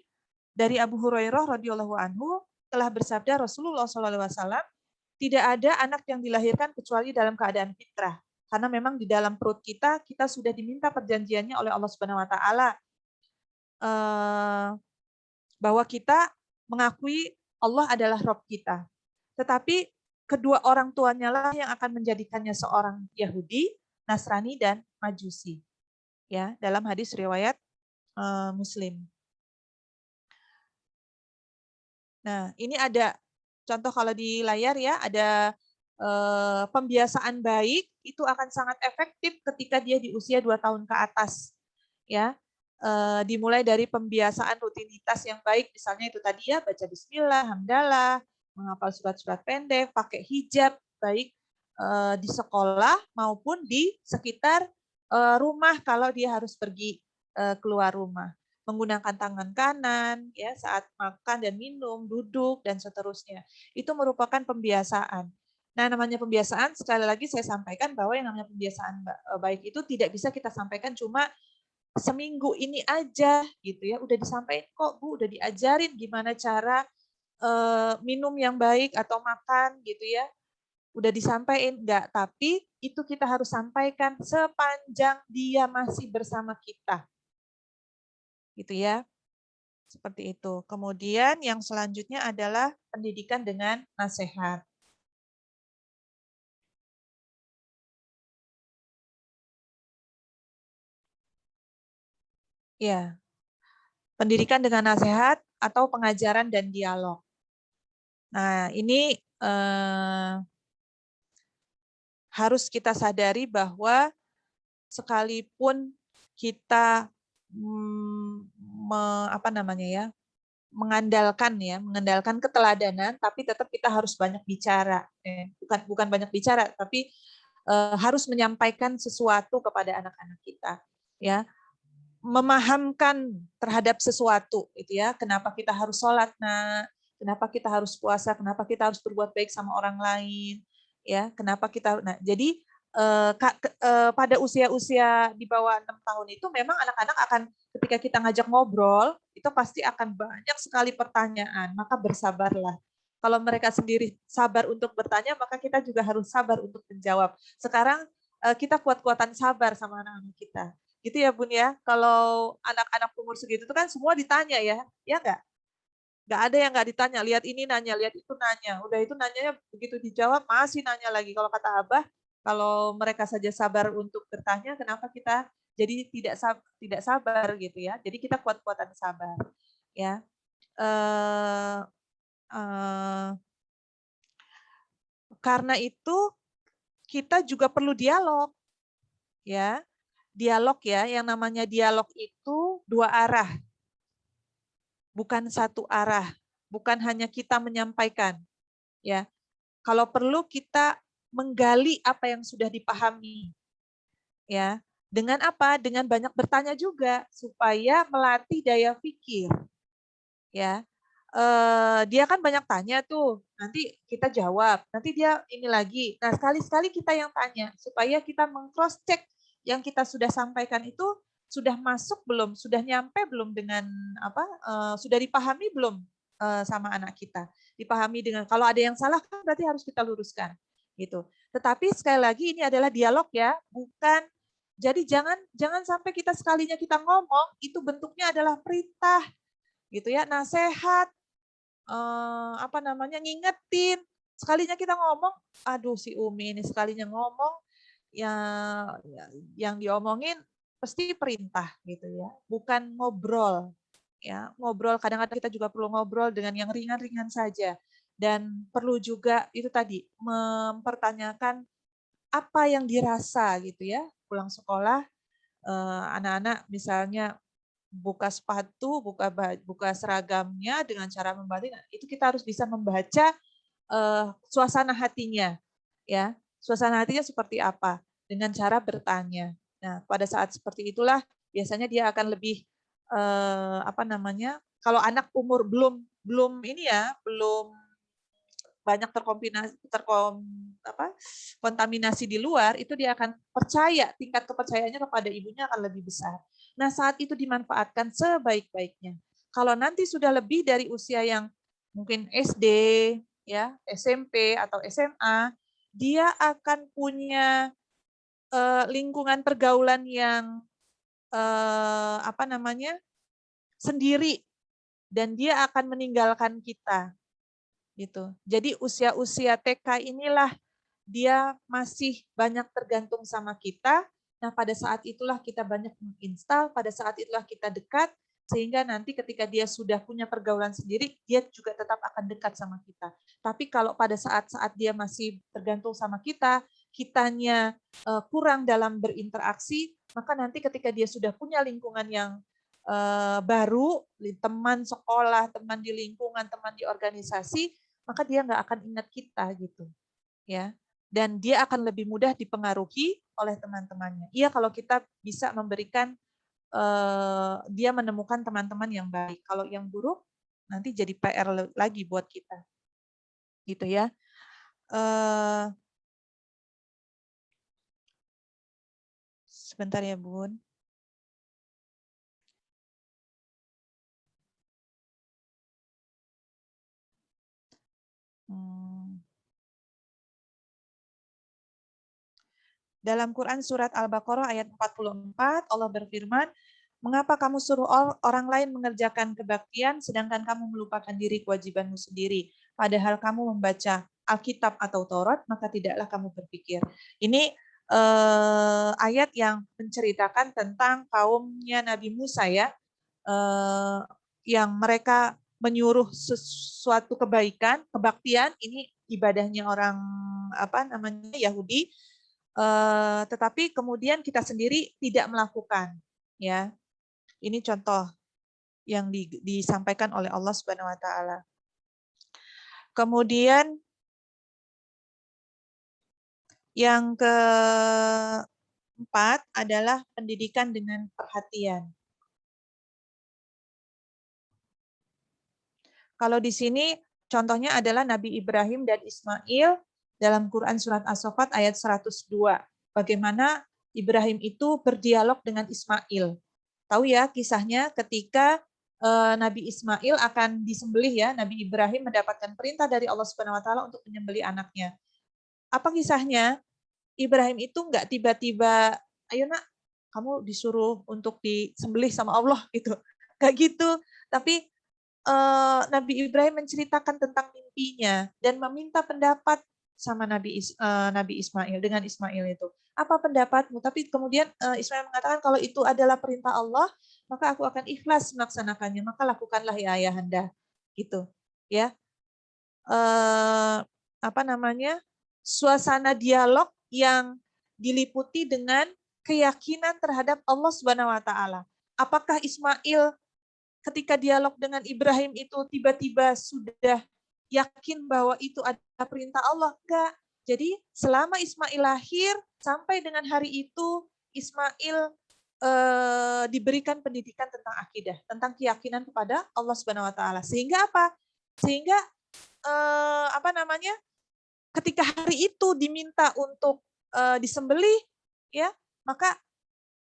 dari Abu Hurairah radhiyallahu anhu telah bersabda Rasulullah SAW, tidak ada anak yang dilahirkan kecuali dalam keadaan fitrah. Karena memang di dalam perut kita sudah diminta perjanjiannya oleh Allah Subhanahu Wa Taala bahwa kita mengakui Allah adalah Rabb kita. Tetapi kedua orang tuanya lah yang akan menjadikannya seorang Yahudi, Nasrani, dan Majusi. Ya, dalam hadis riwayat Muslim. Nah, ini ada contoh kalau di layar ya, ada pembiasaan baik itu akan sangat efektif ketika dia di usia 2 tahun ke atas. Ya, dimulai dari pembiasaan rutinitas yang baik, misalnya itu tadi ya, baca bismillah, hamdalah, menghafal surat-surat pendek, pakai hijab, baik di sekolah maupun di sekitar rumah kalau dia harus pergi keluar rumah. Menggunakan tangan kanan ya saat makan dan minum, duduk dan seterusnya. Itu merupakan pembiasaan. Nah, namanya pembiasaan, sekali lagi saya sampaikan bahwa yang namanya pembiasaan baik itu tidak bisa kita sampaikan cuma seminggu ini aja gitu ya. Udah disampaikan kok Bu, udah diajarin gimana cara minum yang baik atau makan gitu ya. Udah disampaikan enggak, tapi itu kita harus sampaikan sepanjang dia masih bersama kita. Gitu ya. Seperti itu. Kemudian yang selanjutnya adalah pendidikan dengan nasihat. Ya, pendidikan dengan nasihat atau pengajaran dan dialog. Nah, ini harus kita sadari bahwa sekalipun kita mengandalkan keteladanan, tapi tetap kita harus banyak bicara. Bukan banyak bicara, tapi harus menyampaikan sesuatu kepada anak-anak kita. Ya, memahamkan terhadap sesuatu, gitu ya. Kenapa kita harus sholat, nak? Kenapa kita harus puasa? Kenapa kita harus berbuat baik sama orang lain? Ya, kenapa kita? Nah, jadi pada usia-usia di bawah 6 tahun itu memang anak-anak akan ketika kita ngajak ngobrol itu pasti akan banyak sekali pertanyaan, maka bersabarlah. Kalau mereka sendiri sabar untuk bertanya, maka kita juga harus sabar untuk menjawab. Sekarang kita kuat-kuatan sabar sama anak-anak kita. Gitu ya Bun ya. Kalau anak-anak umur segitu itu kan semua ditanya ya nggak? Nggak ada yang nggak ditanya. Lihat ini nanya, lihat itu nanya. Udah itu nanyanya begitu dijawab masih nanya lagi. Kalau kata Abah, kalau mereka saja sabar untuk bertanya, kenapa kita jadi tidak sabar gitu ya? Jadi kita kuat-kuatan sabar ya. Karena itu kita juga perlu dialog ya. Dialog ya, yang namanya dialog itu dua arah. Bukan satu arah, bukan hanya kita menyampaikan. Ya, kalau perlu kita menggali apa yang sudah dipahami. Ya, dengan apa? Dengan banyak bertanya juga supaya melatih daya pikir. Ya, dia kan banyak tanya tuh, nanti kita jawab, nanti dia ini lagi. Nah, sekali-sekali kita yang tanya supaya kita meng-cross check yang kita sudah sampaikan itu sudah masuk belum, sudah nyampe belum dengan apa, sudah dipahami belum sama anak kita. Dipahami dengan kalau ada yang salah kan berarti harus kita luruskan gitu. Tetapi sekali lagi ini adalah dialog ya, bukan jadi jangan sampai kita sekalinya kita ngomong itu bentuknya adalah perintah gitu ya, nasihat, ngingetin. Sekalinya kita ngomong, aduh si Umi ini sekalinya ngomong, ya, yang diomongin pasti perintah gitu ya, bukan ngobrol. Ya, ngobrol kadang-kadang kita juga perlu ngobrol dengan yang ringan-ringan saja. Dan perlu juga itu tadi mempertanyakan apa yang dirasa gitu ya. Pulang sekolah anak-anak misalnya buka sepatu, buka seragamnya dengan cara membatik, itu kita harus bisa membaca suasana hatinya, ya, suasana hatinya seperti apa dengan cara bertanya. Nah, pada saat seperti itulah biasanya dia akan lebih kalau anak umur belum ini ya, belum banyak kontaminasi di luar, itu dia akan percaya, tingkat kepercayaannya kepada ibunya akan lebih besar. Nah, saat itu dimanfaatkan sebaik-baiknya. Kalau nanti sudah lebih dari usia yang mungkin SD, ya, SMP atau SMA, dia akan punya lingkungan pergaulan yang sendiri dan dia akan meninggalkan kita. Gitu. Jadi usia-usia TK inilah dia masih banyak tergantung sama kita. Nah, pada saat itulah kita banyak menginstal, pada saat itulah kita dekat, sehingga nanti ketika dia sudah punya pergaulan sendiri, dia juga tetap akan dekat sama kita. Tapi kalau pada saat-saat dia masih tergantung sama kita, kitanya kurang dalam berinteraksi, maka nanti ketika dia sudah punya lingkungan yang baru, teman sekolah, teman di lingkungan, teman di organisasi, maka dia nggak akan ingat kita gitu, ya. Dan dia akan lebih mudah dipengaruhi oleh teman-temannya. Iya, kalau kita bisa memberikan dia menemukan teman-teman yang baik. Kalau yang buruk nanti jadi PR lagi buat kita. Gitu ya. Sebentar ya, Bun. Dalam Quran surat Al-Baqarah ayat 44, Allah berfirman, "Mengapa kamu suruh orang lain mengerjakan kebaktian sedangkan kamu melupakan diri kewajibanmu sendiri? Padahal kamu membaca Alkitab atau Taurat, maka tidaklah kamu berpikir." Ini ayat yang menceritakan tentang kaumnya Nabi Musa ya, yang mereka menyuruh sesuatu kebaikan, kebaktian, ini ibadahnya orang Yahudi, tetapi kemudian kita sendiri tidak melakukan. Ya, ini contoh yang disampaikan oleh Allah Subhanahu Wa Taala. Kemudian yang keempat adalah pendidikan dengan perhatian. Kalau di sini contohnya adalah Nabi Ibrahim dan Ismail dalam Quran surat As-Saffat ayat 102. Bagaimana Ibrahim itu berdialog dengan Ismail. Tahu ya kisahnya ketika Nabi Ismail akan disembelih ya, Nabi Ibrahim mendapatkan perintah dari Allah Subhanahu wa taala untuk menyembelih anaknya. Apa kisahnya? Ibrahim itu enggak tiba-tiba, "Ayo Nak, kamu disuruh untuk disembelih sama Allah," gitu. Kayak gitu. Tapi Nabi Ibrahim menceritakan tentang mimpinya dan meminta pendapat sama Nabi Ismail dengan Ismail itu. Apa pendapatmu? Tapi kemudian Ismail mengatakan kalau itu adalah perintah Allah, maka aku akan ikhlas melaksanakannya. Maka lakukanlah ya ayahanda. Gitu. Ya. Suasana dialog yang diliputi dengan keyakinan terhadap Allah Subhanahu wa taala. Apakah Ismail ketika dialog dengan Ibrahim itu tiba-tiba sudah yakin bahwa itu adalah perintah Allah? Enggak. Jadi selama Ismail lahir sampai dengan hari itu Ismail diberikan pendidikan tentang akidah, tentang keyakinan kepada Allah Subhanahu wa taala. Sehingga apa? Sehingga ketika hari itu diminta untuk disembelih ya, maka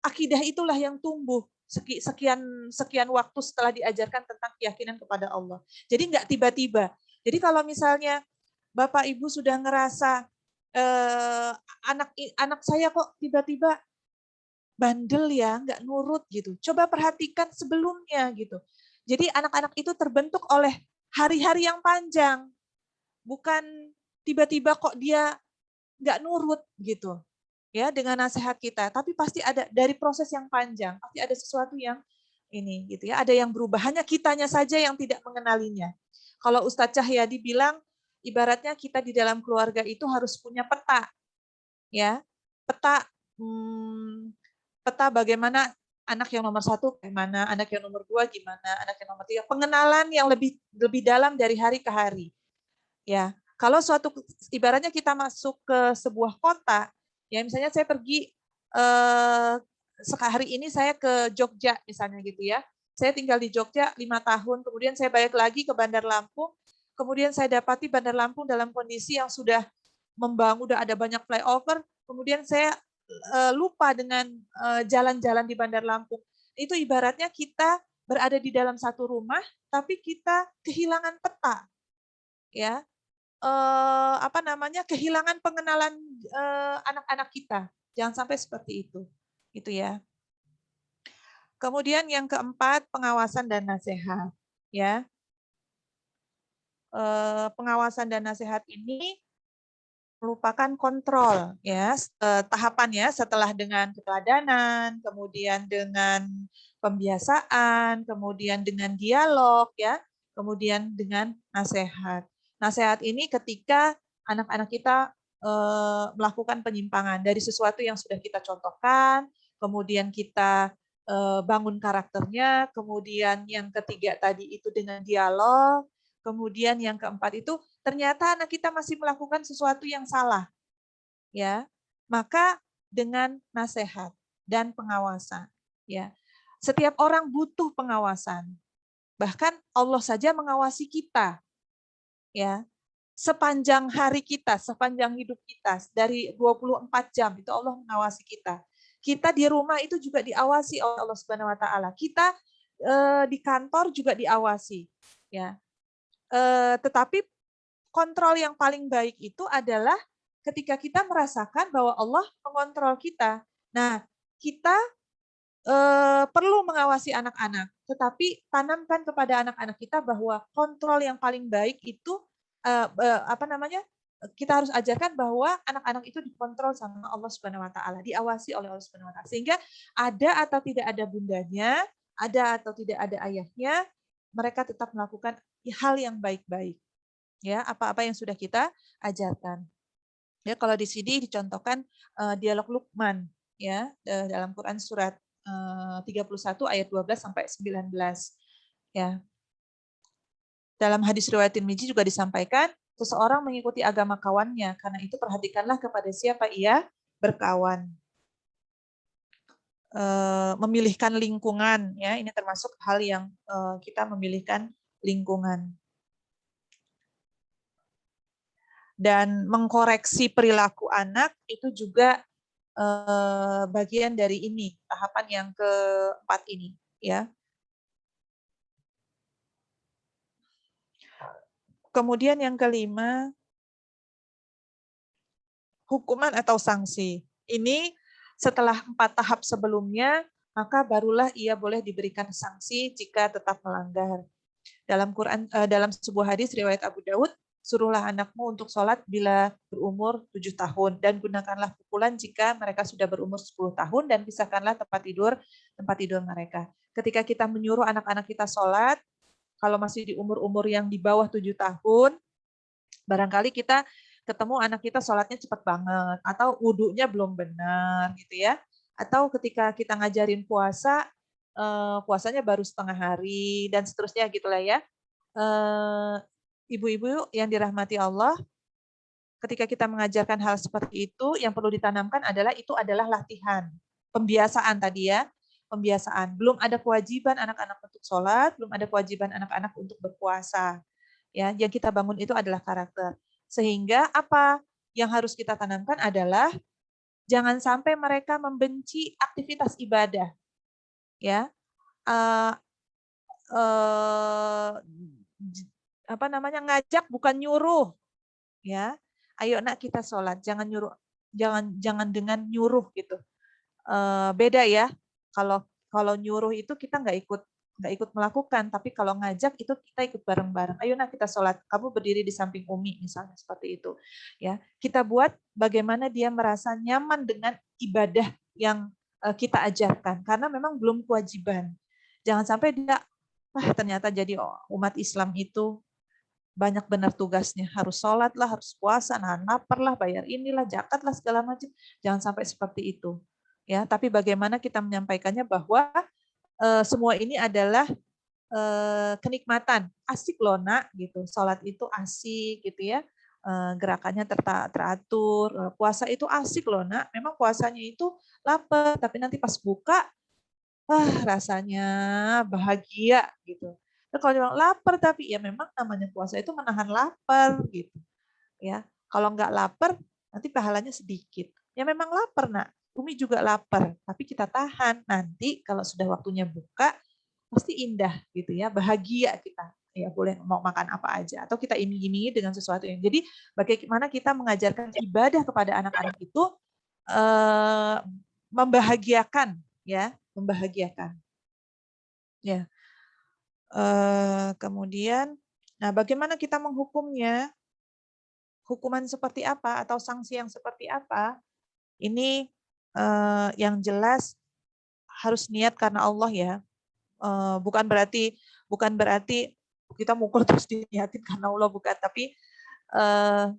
akidah itulah yang tumbuh sekian waktu setelah diajarkan tentang keyakinan kepada Allah. Jadi nggak tiba-tiba. Jadi kalau misalnya Bapak Ibu sudah ngerasa anak saya kok tiba-tiba bandel ya, nggak nurut gitu. Coba perhatikan sebelumnya gitu. Jadi anak-anak itu terbentuk oleh hari-hari yang panjang, bukan tiba-tiba kok dia nggak nurut gitu. Ya, dengan nasihat kita, tapi pasti ada dari proses yang panjang, pasti ada sesuatu yang ini gitu ya, ada yang berubah, hanya kitanya saja yang tidak mengenalinya. Kalau Ustadz Cahyadi bilang, ibaratnya kita di dalam keluarga itu harus punya peta, ya, peta bagaimana anak yang nomor 1 gimana, anak yang nomor 2 gimana, anak yang nomor 3, pengenalan yang lebih dalam dari hari ke hari, ya. Kalau ibaratnya kita masuk ke sebuah kota, ya misalnya saya pergi hari ini saya ke Jogja misalnya gitu ya. Saya tinggal di Jogja 5 tahun, kemudian saya balik lagi ke Bandar Lampung, kemudian saya dapati Bandar Lampung dalam kondisi yang sudah membangun, udah ada banyak flyover, kemudian saya lupa dengan jalan-jalan di Bandar Lampung. Itu ibaratnya kita berada di dalam satu rumah, tapi kita kehilangan peta, ya. Kehilangan pengenalan anak-anak kita. Jangan sampai seperti itu. Gitu ya. Kemudian yang keempat, pengawasan dan nasihat. Ya. Pengawasan dan nasihat ini merupakan kontrol ya, tahapannya setelah dengan keteladanan, kemudian dengan pembiasaan, kemudian dengan dialog ya, kemudian dengan nasihat. Nasihat ini ketika anak-anak kita melakukan penyimpangan dari sesuatu yang sudah kita contohkan, kemudian kita bangun karakternya, kemudian yang ketiga tadi itu dengan dialog, kemudian yang keempat itu ternyata anak kita masih melakukan sesuatu yang salah. Ya. Maka dengan nasihat dan pengawasan, ya. Setiap orang butuh pengawasan. Bahkan Allah saja mengawasi kita. Ya. Sepanjang hari kita, sepanjang hidup kita, dari 24 jam itu Allah mengawasi kita. Kita di rumah itu juga diawasi oleh Allah Subhanahu wa taala. Kita di kantor juga diawasi, ya. Tetapi kontrol yang paling baik itu adalah ketika kita merasakan bahwa Allah mengontrol kita. Nah, kita perlu mengawasi anak-anak, tetapi tanamkan kepada anak-anak kita bahwa kontrol yang paling baik itu kita harus ajarkan bahwa anak-anak itu dikontrol sama Allah Subhanahu wa taala, diawasi oleh Allah Subhanahu wa taala. Sehingga ada atau tidak ada bundanya, ada atau tidak ada ayahnya, mereka tetap melakukan hal yang baik-baik. Ya, apa-apa yang sudah kita ajarkan. Ya, kalau di sini dicontohkan dialog Luqman ya dalam Quran surat 31 ayat 12 sampai 19 ya. Dalam hadis riwayat Tirmidzi juga disampaikan, seseorang mengikuti agama kawannya, karena itu perhatikanlah kepada siapa ia berkawan. Memilihkan lingkungan, ya ini termasuk hal yang kita memilihkan lingkungan. Dan mengkoreksi perilaku anak itu juga bagian dari ini, tahapan yang keempat ini, ya. Kemudian yang kelima, hukuman atau sanksi. Ini setelah 4 tahap sebelumnya, maka barulah ia boleh diberikan sanksi jika tetap melanggar. Dalam sebuah hadis riwayat Abu Daud, suruhlah anakmu untuk sholat bila berumur 7 tahun dan gunakanlah pukulan jika mereka sudah berumur 10 tahun dan pisahkanlah tempat tidur mereka. Ketika kita menyuruh anak-anak kita sholat, kalau masih di umur-umur yang di bawah 7 tahun, barangkali kita ketemu anak kita sholatnya cepat banget, atau wudunya belum benar, gitu ya. Atau ketika kita ngajarin puasa, puasanya baru setengah hari, dan seterusnya gitulah ya. Ibu-ibu yang dirahmati Allah, ketika kita mengajarkan hal seperti itu, yang perlu ditanamkan adalah itu adalah latihan, pembiasaan tadi ya. Pembiasaan. Belum ada kewajiban anak-anak untuk sholat, belum ada kewajiban anak-anak untuk berpuasa. Ya, yang kita bangun itu adalah karakter. Sehingga apa yang harus kita tanamkan adalah jangan sampai mereka membenci aktivitas ibadah. Ya, ngajak bukan nyuruh. Ya, ayo nak kita sholat, jangan nyuruh, jangan dengan nyuruh gitu. Beda ya. Kalau nyuruh itu kita nggak ikut melakukan, tapi kalau ngajak itu kita ikut bareng-bareng. Ayo nak kita sholat, kamu berdiri di samping Umi misalnya seperti itu. Ya, kita buat bagaimana dia merasa nyaman dengan ibadah yang kita ajarkan, karena memang belum kewajiban. Jangan sampai dia, ternyata jadi umat Islam itu banyak benar tugasnya, harus sholat lah, harus puasa, nahan lapar lah, bayar inilah, zakat lah, segala macam. Jangan sampai seperti itu. Ya, tapi bagaimana kita menyampaikannya bahwa semua ini adalah kenikmatan, asik loh nak, gitu. Sholat itu asik, gitu ya. Gerakannya teratur, puasa itu asik loh nak. Memang puasanya itu lapar, tapi nanti pas buka, rasanya bahagia, gitu. Nah, kalau bilang lapar tapi ya memang namanya puasa itu menahan lapar, gitu. Ya, kalau nggak lapar nanti pahalanya sedikit. Ya memang lapar nak. Umi juga lapar, tapi kita tahan. Nanti kalau sudah waktunya buka, pasti indah gitu ya, bahagia kita. Ya boleh mau makan apa aja, atau kita iming-imingi dengan sesuatu yang. Jadi bagaimana kita mengajarkan ibadah kepada anak-anak itu membahagiakan, ya, membahagiakan. Ya. Kemudian, nah bagaimana kita menghukumnya? Hukuman seperti apa atau sanksi yang seperti apa? Ini yang jelas harus niat karena Allah ya. Bukan berarti kita mukul terus diniatin karena Allah, bukan. Tapi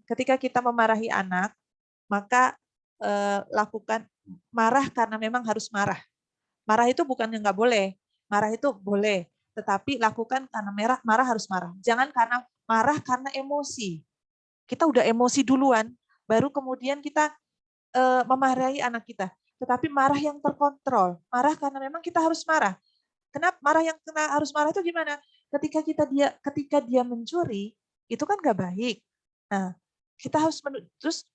ketika kita memarahi anak, maka lakukan marah karena memang harus marah. Marah itu bukan yang nggak boleh. Marah itu boleh, tetapi lakukan karena marah harus marah. Jangan karena marah karena emosi. Kita udah emosi duluan, baru kemudian kita memarahi anak kita. Tetapi marah yang terkontrol. Marah karena memang kita harus marah. Kenapa marah yang kena harus marah itu gimana? Ketika dia mencuri itu kan nggak baik. Nah, kita harus terus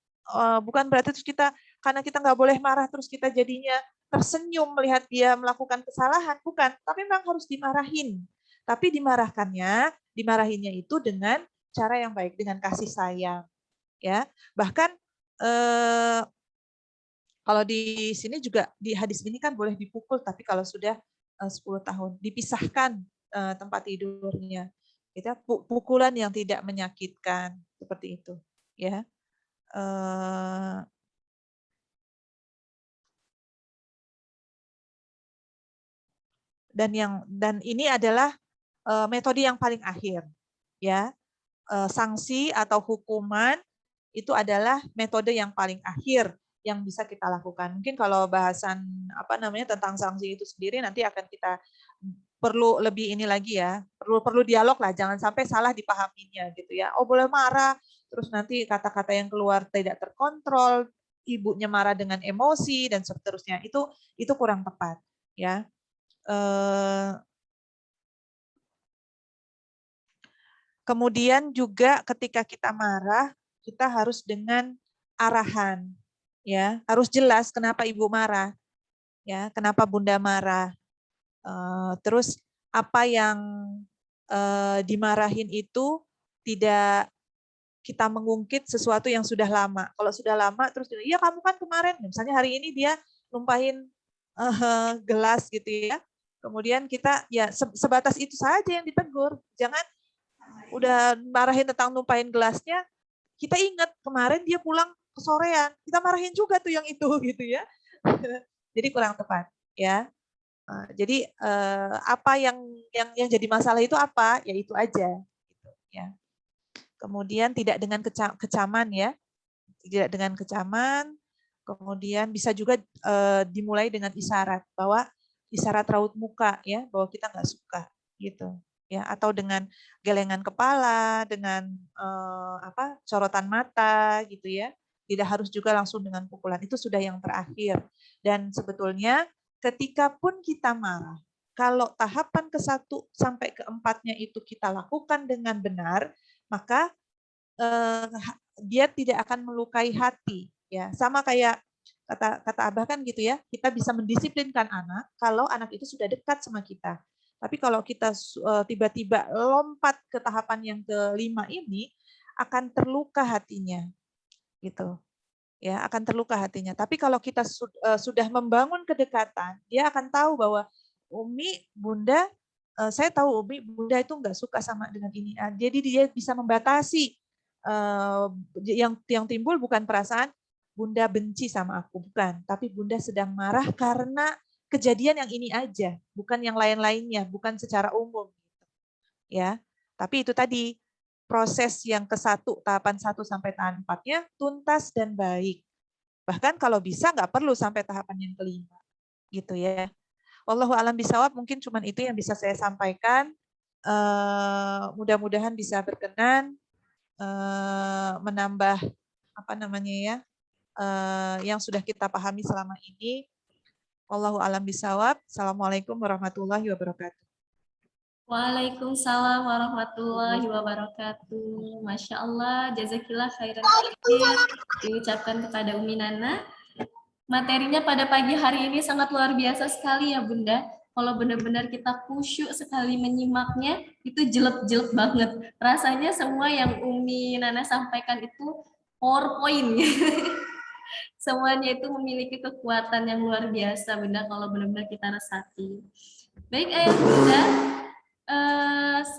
bukan berarti terus kita karena kita nggak boleh marah terus kita jadinya tersenyum melihat dia melakukan kesalahan, bukan. Tapi memang harus dimarahin. Tapi dimarahinnya itu dengan cara yang baik, dengan kasih sayang, ya. Bahkan kalau di sini juga di hadis ini kan boleh dipukul, tapi kalau sudah 10 tahun dipisahkan tempat tidurnya. Kita pukulan yang tidak menyakitkan seperti itu, ya. Dan ini adalah metode yang paling akhir, ya. Sanksi atau hukuman itu adalah metode yang paling akhir yang bisa kita lakukan. Mungkin kalau bahasan tentang sanksi itu sendiri nanti akan kita perlu lebih ini lagi ya, perlu dialog lah, jangan sampai salah dipahaminya gitu ya. Oh boleh marah, terus nanti kata-kata yang keluar tidak terkontrol, ibunya marah dengan emosi dan seterusnya. Itu kurang tepat ya. Kemudian juga ketika kita marah, kita harus dengan arahan, ya, harus jelas kenapa ibu marah, ya, kenapa bunda marah, terus apa yang dimarahin itu tidak kita mengungkit sesuatu yang sudah lama. Kalau sudah lama, terus iya kamu kan kemarin, misalnya hari ini dia numpahin gelas gitu ya, kemudian kita ya sebatas itu saja yang ditegur, jangan udah marahin tentang numpahin gelasnya, kita ingat kemarin dia pulang kesorean, kita marahin juga tuh yang itu gitu ya. Jadi kurang tepat ya. Jadi apa yang jadi masalah itu apa? Ya itu aja gitu ya. Kemudian tidak dengan kecaman ya. Tidak dengan kecaman. Kemudian bisa juga dimulai dengan isyarat bahwa isyarat raut muka ya, bahwa kita nggak suka gitu. Ya, atau dengan gelengan kepala, dengan corotan mata gitu ya. Tidak harus juga langsung dengan pukulan. Itu sudah yang terakhir. Dan sebetulnya ketika pun kita marah, kalau tahapan ke-1 sampai ke-4-nya itu kita lakukan dengan benar, maka dia tidak akan melukai hati ya. Sama kayak kata Abah kan gitu ya, kita bisa mendisiplinkan anak kalau anak itu sudah dekat sama kita. Tapi kalau kita tiba-tiba lompat ke tahapan yang ke-5 ini, akan terluka hatinya, gitu. Ya, akan terluka hatinya. Tapi kalau kita sudah membangun kedekatan, dia akan tahu bahwa Umi, Bunda, saya tahu Umi, Bunda itu nggak suka sama dengan ini. Jadi dia bisa membatasi yang timbul bukan perasaan Bunda benci sama aku, bukan. Tapi Bunda sedang marah karena kejadian yang ini aja, bukan yang lain-lainnya, bukan secara umum. Ya, tapi itu tadi proses yang ke-1, tahapan 1 sampai tahapan 4-nya tuntas dan baik. Bahkan kalau bisa nggak perlu sampai tahapan yang ke-5, gitu ya. Wallahu alam bisawab, mungkin cuma itu yang bisa saya sampaikan. Mudah-mudahan bisa berkenan menambah yang sudah kita pahami selama ini. Wallahu alam bisawab. Assalamualaikum warahmatullahi wabarakatuh. Waalaikumsalam warahmatullahi wabarakatuh. Masya Allah, jazakillah khairan katsir diucapkan kepada Umi Nana. Materinya pada pagi hari ini sangat luar biasa sekali ya Bunda. Kalau benar-benar kita khusyuk sekali menyimaknya, itu jelek-jelek banget. Rasanya semua yang Umi Nana sampaikan itu PowerPoint. Semuanya itu memiliki kekuatan yang luar biasa Bunda kalau benar-benar kita resapi. Baik Ayah Bunda,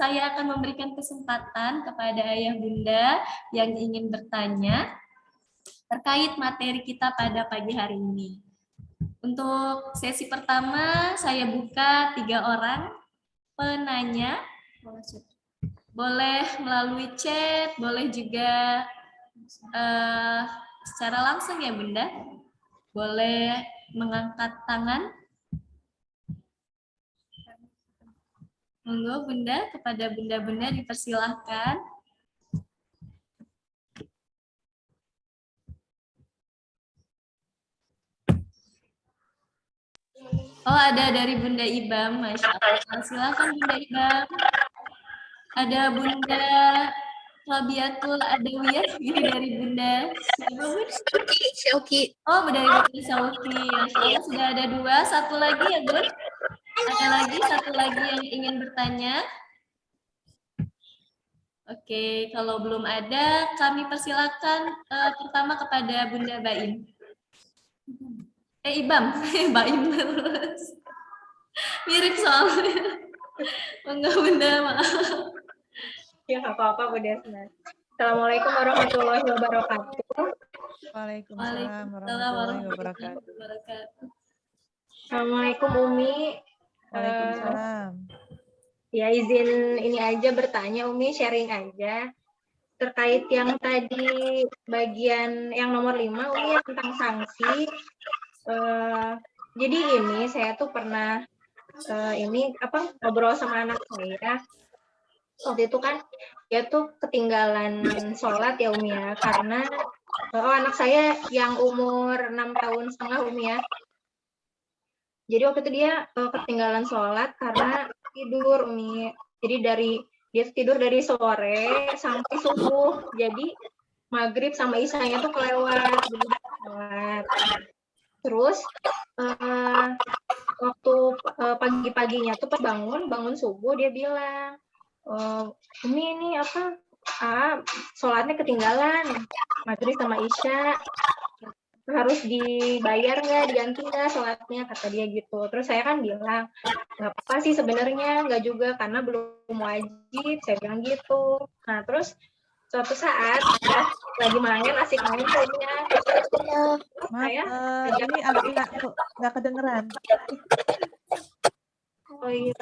saya akan memberikan kesempatan kepada Ayah Bunda yang ingin bertanya terkait materi kita pada pagi hari ini. Untuk sesi pertama, saya buka 3 orang penanya. Boleh melalui chat, boleh juga secara langsung ya Bunda. Boleh mengangkat tangan. Monggo Bunda, kepada Bunda-Bunda dipersilahkan. Oh, ada dari Bunda Ibam, Masya Allah. Silakan Bunda Ibam. Ada Bunda Rabiatul Adawiyah, ini dari Bunda siapa Bun? Syauki. Oh, dari Bunda Sauki. Masya Allah, sudah ada 2. Satu lagi ya Bun? Ada lagi, satu lagi yang ingin bertanya? Oke, kalau belum ada, kami persilakan pertama kepada Bunda Baim. Ibam, Baim terus. Mirip soalnya. Enggak Bunda, maaf. Ya nggak apa-apa Bu Desna. Assalamualaikum warahmatullahi wabarakatuh. Waalaikumsalam warahmatullahi wabarakatuh. Assalamualaikum Umi. Waalaikumsalam. Ya izin ini aja bertanya Umi, sharing aja. Terkait yang tadi bagian yang nomor 5 Umi yang tentang sanksi. Jadi ini saya tuh pernah ngobrol sama anak saya. Waktu itu kan dia tuh ketinggalan sholat ya Umi ya, karena anak saya yang umur 6,5 tahun Umi ya. Jadi waktu itu dia ketinggalan sholat karena tidur Umi. Jadi dia tidur dari sore sampai subuh. Jadi maghrib sama isyanya tuh kelewat. Terus waktu pagi-paginya tuh pas bangun subuh dia bilang, Umi ini sholatnya ketinggalan maghrib sama isya. Harus dibayar nggak, diganti nggak sholatnya, kata dia gitu. Terus saya kan bilang, nggak apa-apa sih sebenarnya, nggak juga, karena belum wajib, saya bilang gitu. Nah, terus suatu saat, lagi asik main punya. Maaf, ini agak nggak kedengeran. Oh iya.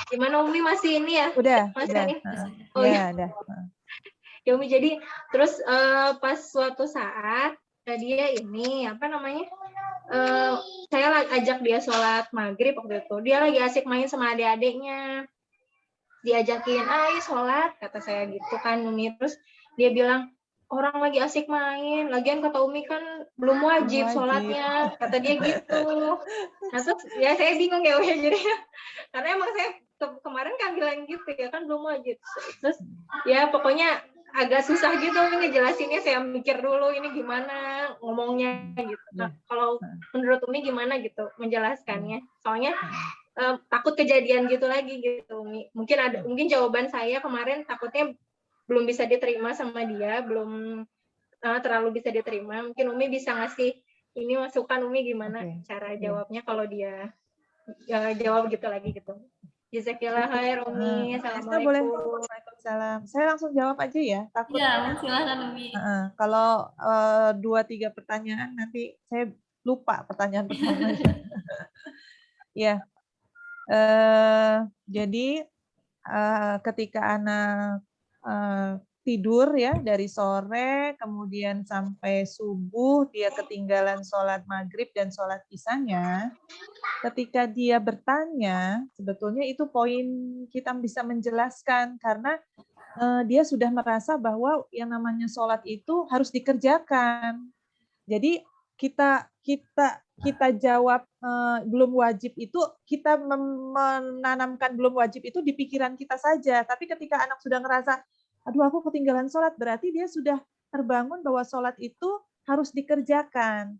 Gimana Umi, masih ini ya? Udah. Oh iya. Udah. Ya Umi, jadi terus pas suatu saat dia ini saya ajak dia sholat maghrib waktu itu, dia lagi asik main sama adik-adiknya, diajakin ayo sholat, kata saya gitu kan Umi. Terus dia bilang orang lagi asik main, lagian kata Umi kan belum wajib sholatnya, kata dia gitu. Nah terus ya saya bingung ya Umi, jadi karena emang saya kemarin kan bilang gitu ya kan belum wajib. Terus ya pokoknya agak susah gitu Umi ngejelasinnya, saya mikir dulu ini gimana ngomongnya gitu. Nah, kalau menurut Umi gimana gitu menjelaskannya? Soalnya takut kejadian gitu lagi gitu Umi. Mungkin jawaban saya kemarin takutnya belum bisa diterima sama dia, belum terlalu bisa diterima. Mungkin Umi bisa ngasih ini masukan Umi gimana cara jawabnya kalau dia jawab gitu lagi gitu. Jazakallah khair Umi. Assalamualaikum. Waalaikumsalam. Saya langsung jawab aja ya. Takutnya. Ya, silakan Umi. Kalau 2-3 pertanyaan nanti saya lupa pertanyaan pertamanya. Ya. Jadi ketika anak tidur ya dari sore kemudian sampai subuh dia ketinggalan sholat maghrib dan sholat isyanya, ketika dia bertanya sebetulnya itu poin kita bisa menjelaskan karena dia sudah merasa bahwa yang namanya sholat itu harus dikerjakan. Jadi kita jawab belum wajib itu, kita menanamkan belum wajib itu di pikiran kita saja. Tapi ketika anak sudah ngerasa, aduh aku ketinggalan sholat, berarti dia sudah terbangun bahwa sholat itu harus dikerjakan.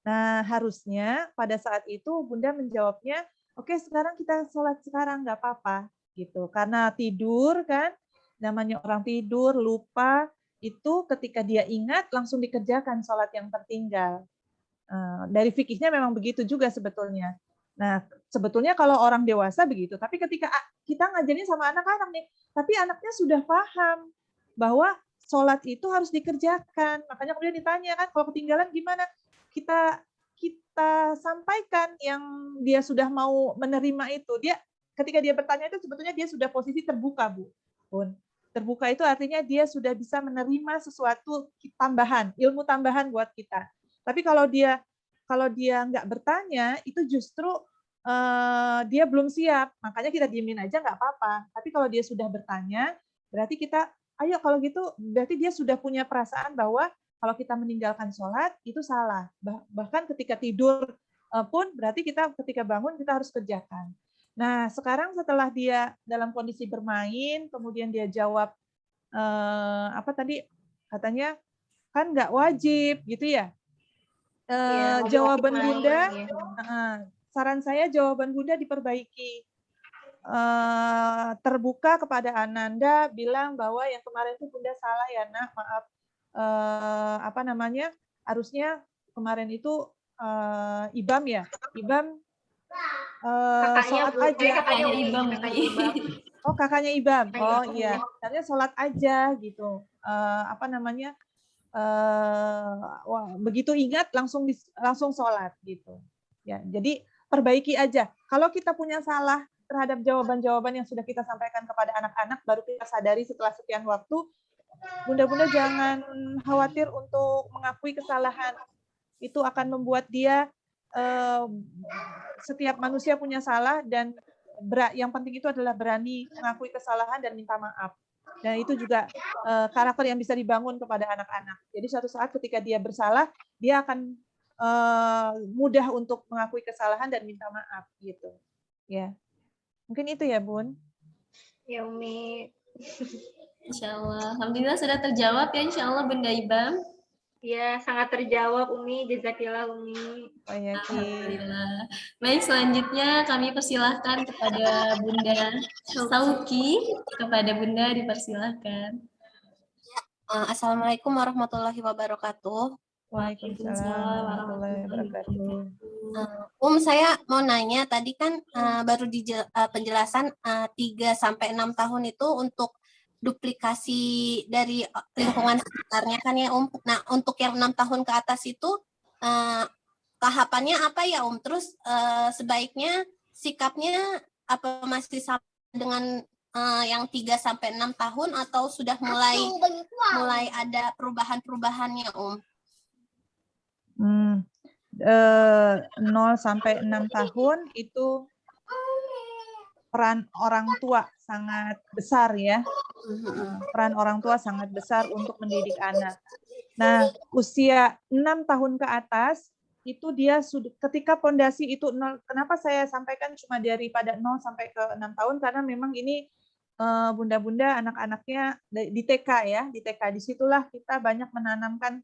Nah harusnya pada saat itu Bunda menjawabnya, oke sekarang kita sholat sekarang, nggak apa-apa. Gitu. Karena tidur kan, namanya orang tidur, lupa, itu ketika dia ingat langsung dikerjakan sholat yang tertinggal. Dari fikihnya memang begitu juga sebetulnya. Nah, sebetulnya kalau orang dewasa begitu, tapi ketika kita ngajarin sama anak-anak nih, tapi anaknya sudah paham bahwa sholat itu harus dikerjakan. Makanya kemudian ditanya kan, kalau ketinggalan gimana? Kita sampaikan yang dia sudah mau menerima itu. Dia ketika dia bertanya itu sebetulnya dia sudah posisi terbuka, Bu. Terbuka itu artinya dia sudah bisa menerima sesuatu tambahan, ilmu tambahan buat kita. Tapi kalau dia nggak bertanya, itu justru dia belum siap. Makanya kita diemin aja nggak apa-apa. Tapi kalau dia sudah bertanya, berarti kita, ayo kalau gitu, berarti dia sudah punya perasaan bahwa kalau kita meninggalkan sholat itu salah. Bahkan ketika tidur pun berarti kita ketika bangun kita harus kerjakan. Nah, sekarang setelah dia dalam kondisi bermain, kemudian dia jawab apa tadi katanya kan nggak wajib gitu ya. Ya, Jawaban main, Bunda, ya. saran saya jawaban Bunda diperbaiki. Terbuka kepada Ananda, bilang bahwa yang kemarin itu Bunda salah ya nak, maaf. Apa namanya? Harusnya kemarin itu Ibam ya, Ibam Kakaknya sholat Bu, aja. kakaknya Umi, Ibam. kakaknya Ibam. Oh kakaknya Ibam. Kakaknya Oh Ibam. iya, katanya sholat aja gitu. Apa namanya? Wah, begitu ingat langsung sholat gitu. Ya, jadi perbaiki aja. Kalau kita punya salah terhadap jawaban-jawaban yang sudah kita sampaikan kepada anak-anak, baru kita sadari setelah sekian waktu, bunda-bunda jangan khawatir untuk mengakui kesalahan. Itu akan membuat dia setiap manusia punya salah dan yang penting itu adalah berani mengakui kesalahan dan minta maaf. Dan itu juga karakter yang bisa dibangun kepada anak-anak. Jadi suatu saat ketika dia bersalah, dia akan mudah untuk mengakui kesalahan dan minta maaf gitu. Ya, mungkin itu ya Bun. Ya Umi. Insya Allah. Alhamdulillah sudah terjawab ya Insya Allah Bunda Ibam. Ya, sangat terjawab Umi. Jazakillah Umi. Oh ya, Alhamdulillah. Baik, selanjutnya kami persilahkan kepada Bunda Sauki. Kepada Bunda dipersilahkan. Assalamualaikum warahmatullahi wabarakatuh. Waalaikumsalam warahmatullahi wabarakatuh. Saya mau nanya, tadi kan baru di penjelasan 3-6 tahun itu untuk duplikasi dari lingkungan sekitarnya kan ya Nah, untuk yang 6 tahun ke atas itu tahapannya apa ya Terus sebaiknya sikapnya apa masih sama dengan yang 3-6 tahun atau sudah mulai ada perubahan-perubahannya 0 sampai 6 tahun itu peran orang tua sangat besar ya. Peran orang tua sangat besar untuk mendidik anak. Nah, usia 6 tahun ke atas itu dia sudah ketika pondasi itu 0. Kenapa saya sampaikan cuma daripada 0 sampai ke 6 tahun karena memang ini bunda-bunda anak-anaknya di TK ya, di TK disitulah kita banyak menanamkan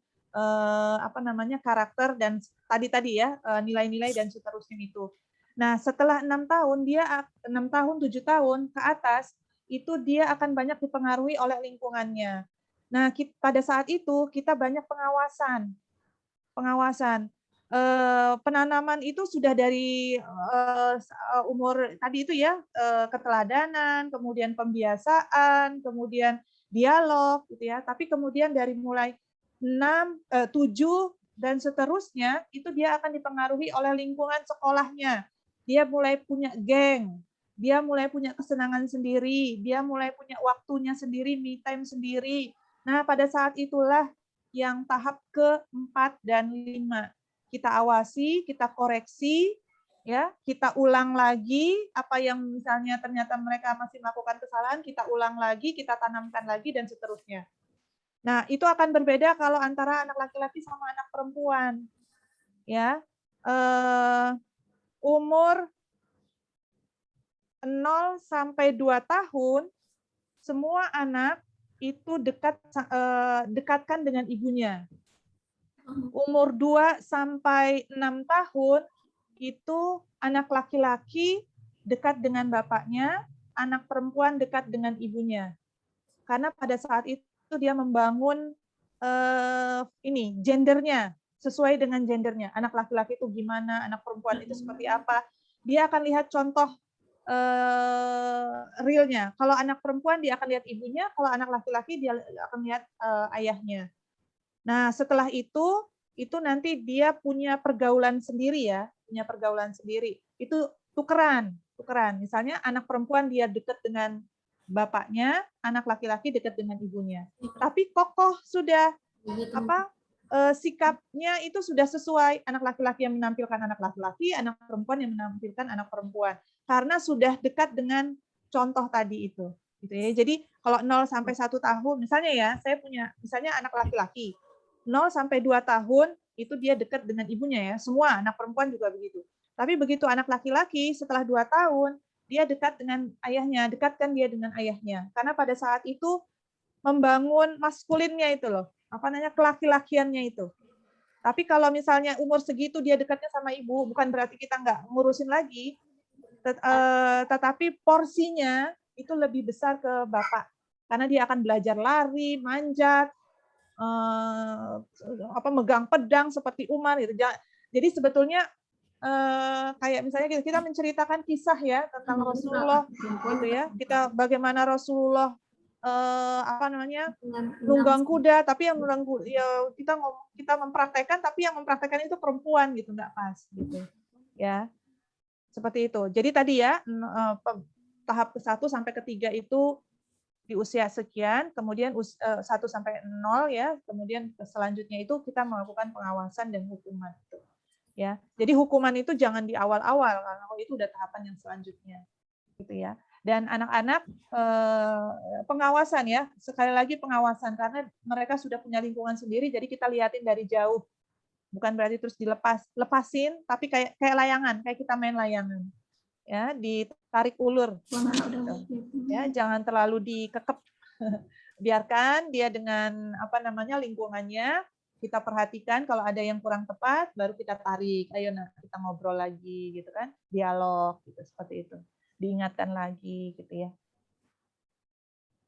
apa namanya karakter dan tadi ya nilai-nilai dan seterusnya itu. Nah, setelah 6 tahun 6 tahun 7 tahun ke atas itu dia akan banyak dipengaruhi oleh lingkungannya. Nah, pada saat itu kita banyak pengawasan. Penanaman itu sudah dari umur tadi itu ya, keteladanan, kemudian pembiasaan, kemudian dialog gitu ya. Tapi kemudian dari mulai 6, 7 dan seterusnya itu dia akan dipengaruhi oleh lingkungan sekolahnya. Dia mulai punya geng, dia mulai punya kesenangan sendiri, dia mulai punya waktunya sendiri, me time sendiri. Nah, pada saat itulah yang tahap ke-4 dan 5. Kita awasi, kita koreksi, ya, kita ulang lagi apa yang misalnya ternyata mereka masih melakukan kesalahan, kita ulang lagi, kita tanamkan lagi dan seterusnya. Nah, itu akan berbeda kalau antara anak laki-laki sama anak perempuan. Ya. Umur 0 sampai 2 tahun semua anak itu dekatkan dengan ibunya. Umur 2 sampai 6 tahun itu anak laki-laki dekat dengan bapaknya, anak perempuan dekat dengan ibunya. Karena pada saat itu dia membangun gendernya, sesuai dengan gendernya. Anak laki-laki itu gimana, anak perempuan itu seperti apa. Dia akan lihat contoh realnya. Kalau anak perempuan dia akan lihat ibunya, kalau anak laki-laki dia akan lihat ayahnya. Nah, setelah itu nanti dia punya pergaulan sendiri ya, punya pergaulan sendiri. Itu tukeran. Misalnya anak perempuan dia dekat dengan bapaknya, anak laki-laki dekat dengan ibunya. Tapi kokoh sudah sikapnya itu sudah sesuai. Anak laki-laki yang menampilkan anak laki-laki, anak perempuan yang menampilkan anak perempuan. Karena sudah dekat dengan contoh tadi itu. Gitu ya. Jadi kalau 0 sampai 1 tahun, misalnya ya, saya punya misalnya anak laki-laki. 0 sampai 2 tahun itu dia dekat dengan ibunya ya. Semua anak perempuan juga begitu. Tapi begitu anak laki-laki setelah 2 tahun, dia dekat dengan ayahnya, dekatkan dia dengan ayahnya. Karena pada saat itu membangun maskulinnya itu loh, apa namanya, kelaki-lakiannya itu. Tapi kalau misalnya umur segitu dia dekatnya sama ibu, bukan berarti kita nggak ngurusin lagi, tetapi porsinya itu lebih besar ke bapak. Karena dia akan belajar lari, manjat, megang pedang seperti Umar gitu. Jadi sebetulnya kayak misalnya kita menceritakan kisah ya tentang Rasulullah gitu ya. Kita bagaimana Rasulullah nunggang kuda, tapi yang nunggang kuda ya kita mempraktekkan, tapi yang mempraktekkan itu perempuan gitu, nggak pas gitu ya, seperti itu. Jadi tadi ya tahap ke-1 sampai ke-3 itu di usia sekian, kemudian 1 sampai 0 ya, kemudian selanjutnya itu kita melakukan pengawasan dan hukuman itu ya. Jadi hukuman itu jangan di awal-awal, karena itu udah tahapan yang selanjutnya gitu ya. Dan anak-anak pengawasan ya, sekali lagi pengawasan, karena mereka sudah punya lingkungan sendiri, jadi kita liatin dari jauh, bukan berarti terus lepasin, tapi kayak layangan, kayak kita main layangan ya, ditarik ulur gitu. Ya, jangan terlalu dikekep. Biarkan dia dengan lingkungannya, kita perhatikan kalau ada yang kurang tepat baru kita tarik, ayo kita ngobrol lagi gitu kan, dialog gitu, seperti itu, diingatkan lagi gitu ya.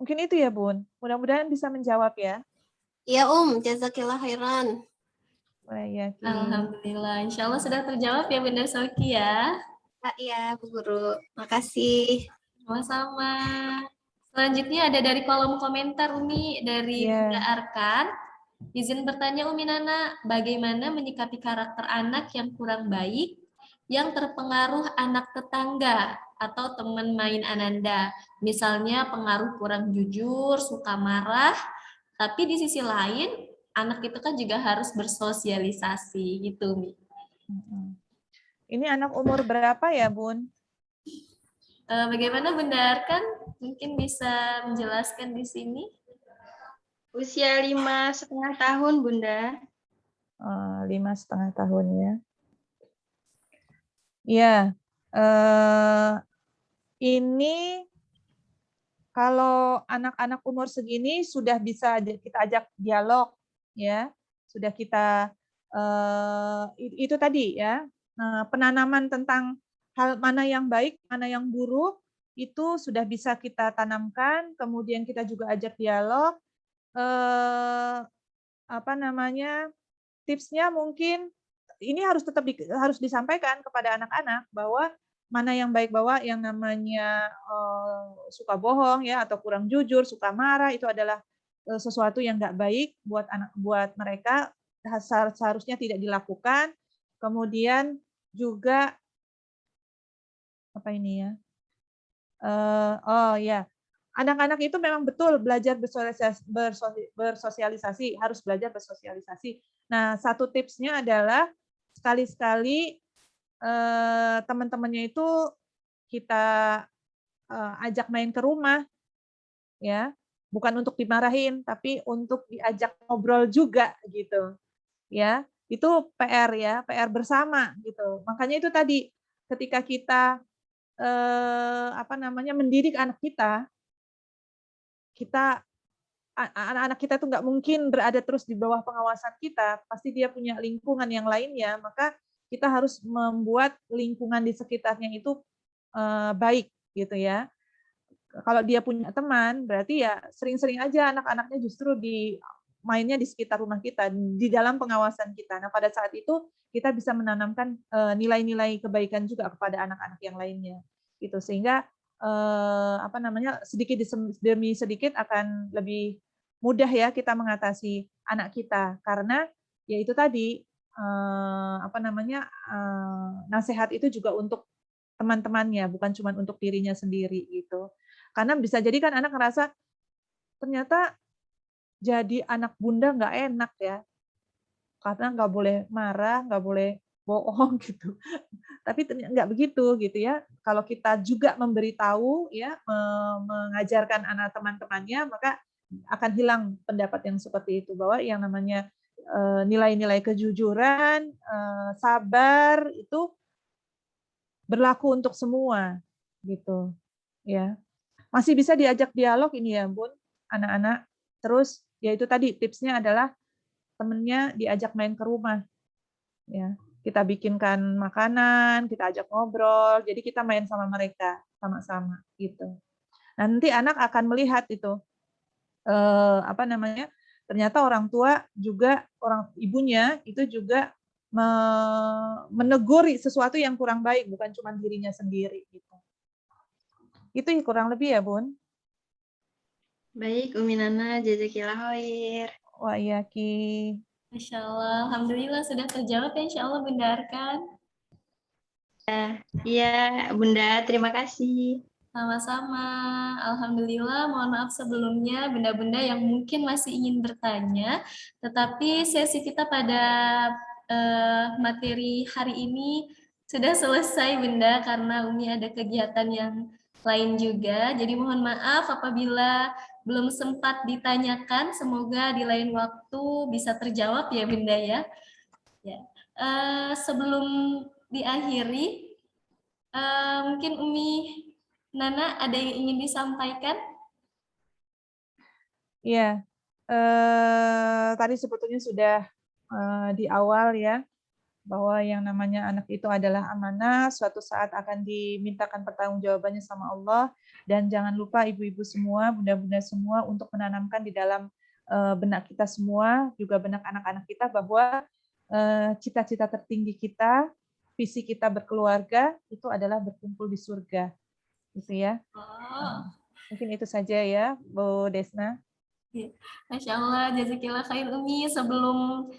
Mungkin itu ya Bun, mudah-mudahan bisa menjawab ya. Iya jazakillah khairan. Alhamdulillah, insya Allah sudah terjawab ya Bunda Soki ya. Iya Bu Guru, makasih. Sama-sama. Selanjutnya ada dari kolom komentar Umi, dari Bunda Arkan. Izin bertanya Umi Nana, bagaimana menyikapi karakter anak yang kurang baik, yang terpengaruh anak tetangga atau teman main Ananda? Misalnya pengaruh kurang jujur, suka marah, tapi di sisi lain, anak itu kan juga harus bersosialisasi gitu Umi. Ini anak umur berapa ya Bun? Bagaimana Bunda Arkan? Mungkin bisa menjelaskan di sini. Usia 5,5 tahun, Bunda. 5,5 tahun ya. Ya, ini kalau anak-anak umur segini sudah bisa kita ajak dialog, ya, sudah kita itu tadi ya, penanaman tentang hal mana yang baik, mana yang buruk, itu sudah bisa kita tanamkan. Kemudian kita juga ajak dialog. Tipsnya mungkin ini harus tetap harus disampaikan kepada anak-anak bahwa mana yang baik, bahwa yang namanya suka bohong ya atau kurang jujur, suka marah itu adalah sesuatu yang nggak baik buat mereka, seharusnya tidak dilakukan. Kemudian juga anak-anak itu memang betul belajar bersosialisasi, harus belajar bersosialisasi. Nah, satu tipsnya adalah sekali-sekali teman-temannya itu kita ajak main ke rumah, ya, bukan untuk dimarahin, tapi untuk diajak ngobrol juga gitu, ya. Itu PR ya, PR bersama gitu. Makanya itu tadi ketika kita mendidik anak kita anak-anak kita tuh nggak mungkin berada terus di bawah pengawasan kita, pasti dia punya lingkungan yang lainnya, maka kita harus membuat lingkungan di sekitarnya itu baik gitu ya. Kalau dia punya teman, berarti ya sering-sering aja anak-anaknya justru mainnya di sekitar rumah kita, di dalam pengawasan kita. Nah, pada saat itu kita bisa menanamkan nilai-nilai kebaikan juga kepada anak-anak yang lainnya, gitu. Sehingga sedikit demi sedikit akan lebih mudah ya kita mengatasi anak kita, karena ya itu tadi nasihat itu juga untuk teman-temannya, bukan cuma untuk dirinya sendiri gitu. Karena bisa jadi kan anak ngerasa ternyata jadi anak bunda nggak enak ya, karena nggak boleh marah, nggak boleh bohong gitu. Tapi nggak begitu gitu ya. Kalau kita juga memberitahu ya, mengajarkan anak teman-temannya, maka akan hilang pendapat yang seperti itu, bahwa yang namanya nilai-nilai kejujuran, sabar itu berlaku untuk semua gitu ya. Masih bisa diajak dialog ini ya Bun, anak-anak. Terus ya itu tadi tipsnya adalah temennya diajak main ke rumah ya. Kita bikinkan makanan, kita ajak ngobrol, jadi kita main sama mereka sama-sama gitu. Nanti anak akan melihat itu ternyata orang tua juga, orang ibunya itu juga menegur sesuatu yang kurang baik, bukan cuma dirinya sendiri gitu. Itu kurang lebih ya Bun. Baik, Umi Nana, jazakillah khair. Wah iya Ki. Masya Allah, Alhamdulillah sudah terjawab ya, Insya Allah Bunda Arkan. Iya, Bunda, terima kasih. Sama-sama, Alhamdulillah. Mohon maaf sebelumnya bunda-bunda yang mungkin masih ingin bertanya, tetapi sesi kita pada materi hari ini sudah selesai Bunda, karena Umi ada kegiatan yang lain juga. Jadi mohon maaf apabila belum sempat ditanyakan, semoga di lain waktu bisa terjawab ya Bunda ya. Sebelum diakhiri, mungkin Umi Nana ada yang ingin disampaikan? Iya, tadi sebetulnya sudah di awal ya, bahwa yang namanya anak itu adalah amanah, suatu saat akan dimintakan pertanggungjawabannya sama Allah, dan jangan lupa ibu-ibu semua, bunda-bunda semua untuk menanamkan di dalam benak kita semua, juga benak anak-anak kita, bahwa cita-cita tertinggi kita, visi kita berkeluarga, itu adalah berkumpul di surga. Gitu ya. Mungkin itu saja ya, Bu Desna. Masya Allah, jazakillah khair Umi. Sebelum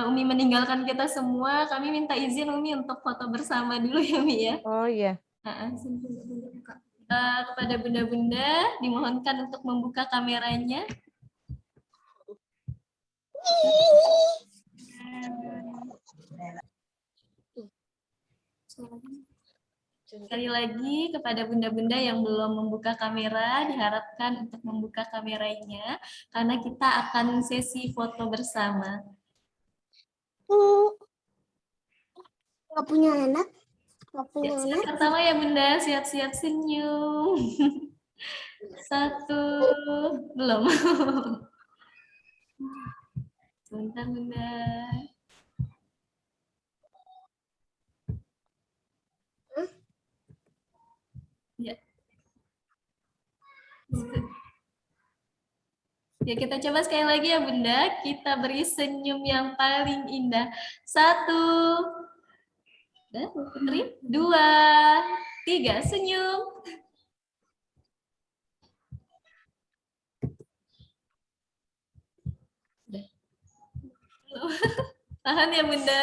Umi meninggalkan kita semua, kami minta izin Umi untuk foto bersama dulu ya Umi ya. Oh iya. Kepada bunda-bunda, dimohonkan untuk membuka kameranya. Sekali lagi kepada bunda-bunda yang belum membuka kamera, diharapkan untuk membuka kameranya, karena kita akan sesi foto bersama. Nggak punya anak? Nggak punya Ya, anak? pertama ya bunda, siap-siap senyum. 1, belum. Sebentar bunda. Ya. Ya, kita coba sekali lagi ya Bunda. Kita beri senyum yang paling indah. 1, 2, 3, senyum. Tahan ya Bunda.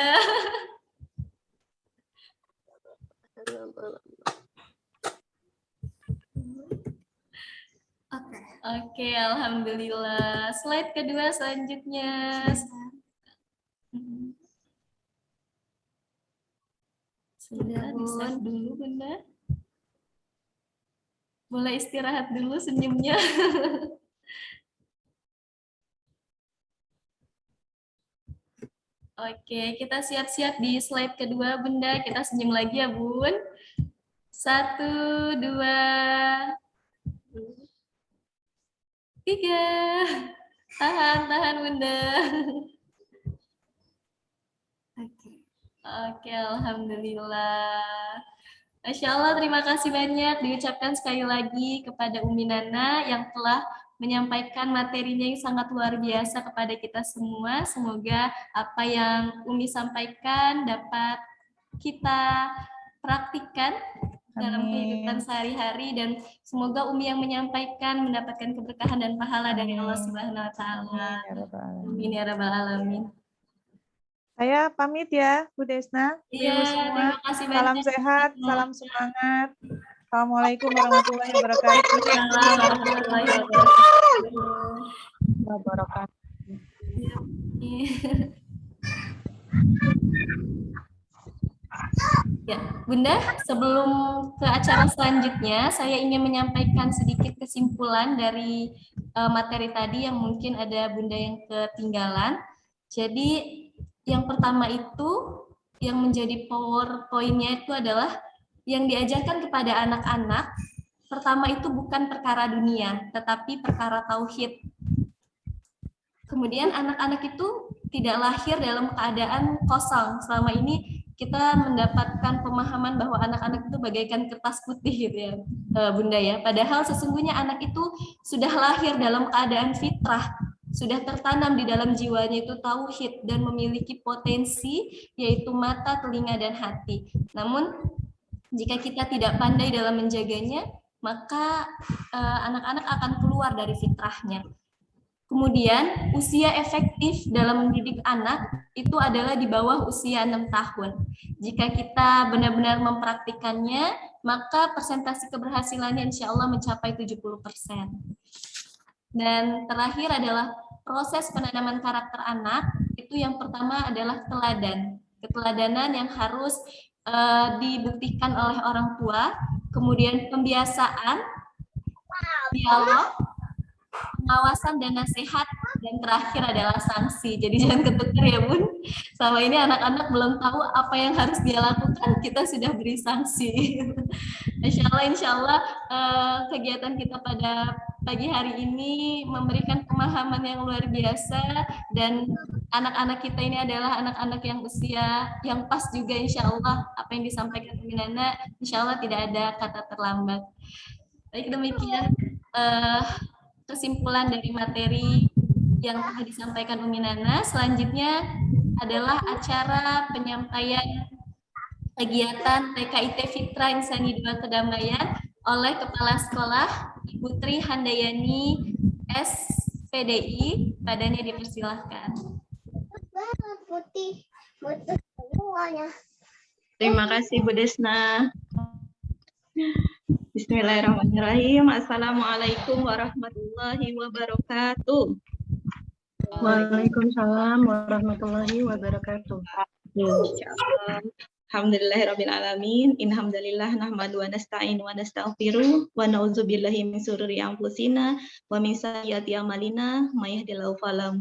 Oke, alhamdulillah. Slide kedua selanjutnya. Sudah di-save dulu, Bunda. Boleh istirahat dulu senyumnya. Oke, kita siap-siap di slide kedua, Bunda. Kita senyum lagi ya, Bun. 1, 2, 3. Tahan, Bunda. Oke, alhamdulillah. Masya Allah, terima kasih banyak diucapkan sekali lagi kepada Umi Nana yang telah menyampaikan materinya yang sangat luar biasa kepada kita semua. Semoga apa yang Umi sampaikan dapat kita praktikkan dalam kehidupan sehari-hari, dan semoga Umi yang menyampaikan mendapatkan keberkahan dan pahala dari Allah Subhanahu wa taala. Amin ya rabbal alamin. Saya pamit ya, Bu Desna. Iya, terima kasih banyak. Salam sehat, salam semangat. Assalamualaikum warahmatullahi wabarakatuh. Warahmatullahi wabarakatuh. Ya, Bunda, sebelum ke acara selanjutnya, saya ingin menyampaikan sedikit kesimpulan dari materi tadi yang mungkin ada Bunda yang ketinggalan. Jadi yang pertama itu yang menjadi powerpoint-nya itu adalah yang diajarkan kepada anak-anak. Pertama itu bukan perkara dunia, tetapi perkara tauhid. Kemudian anak-anak itu tidak lahir dalam keadaan kosong. Selama ini kita mendapatkan pemahaman bahwa anak-anak itu bagaikan kertas putih gitu ya, Bunda ya. Padahal sesungguhnya anak itu sudah lahir dalam keadaan fitrah, sudah tertanam di dalam jiwanya itu tauhid dan memiliki potensi yaitu mata, telinga, dan hati. Namun jika kita tidak pandai dalam menjaganya, maka anak-anak akan keluar dari fitrahnya. Kemudian usia efektif dalam mendidik anak itu adalah di bawah usia 6 tahun. Jika kita benar-benar mempraktikannya, maka persentase keberhasilannya insya Allah mencapai 70%. Dan terakhir adalah proses penanaman karakter anak, itu yang pertama adalah teladan. Keteladanan yang harus dibuktikan oleh orang tua, kemudian pembiasaan, dialog, pengawasan dan nasihat, dan terakhir adalah sanksi. Jadi jangan ketukar ya Bun. Selama ini anak-anak belum tahu apa yang harus dia lakukan, kita sudah beri sanksi. Insya Allah kegiatan kita pada pagi hari ini memberikan pemahaman yang luar biasa, dan anak-anak kita ini adalah anak-anak yang usia yang pas juga insya Allah. Apa yang disampaikan Uminana insya Allah tidak ada kata terlambat. Baik, demikian kesimpulan dari materi yang telah disampaikan Uminana. Selanjutnya adalah acara penyampaian kegiatan TKIT Fitra Insani 2 Kedamaian oleh Kepala Sekolah Ibu Tri Handayani SPDI. Padanya dipersilahkan. Terima kasih Bu Desna. Bismillahirrahmanirrahim. Assalamualaikum warahmatullahi wabarakatuh. Waalaikumsalam warahmatullahi wabarakatuh. Alhamdulillahirabbil alamin. Innalhamdulillah nahmadu wa nasta'inu wa nastaghfiruh wa na'udzubillahi min syururi anfusina wa min sayyiati a'malina may yahdihillahu fala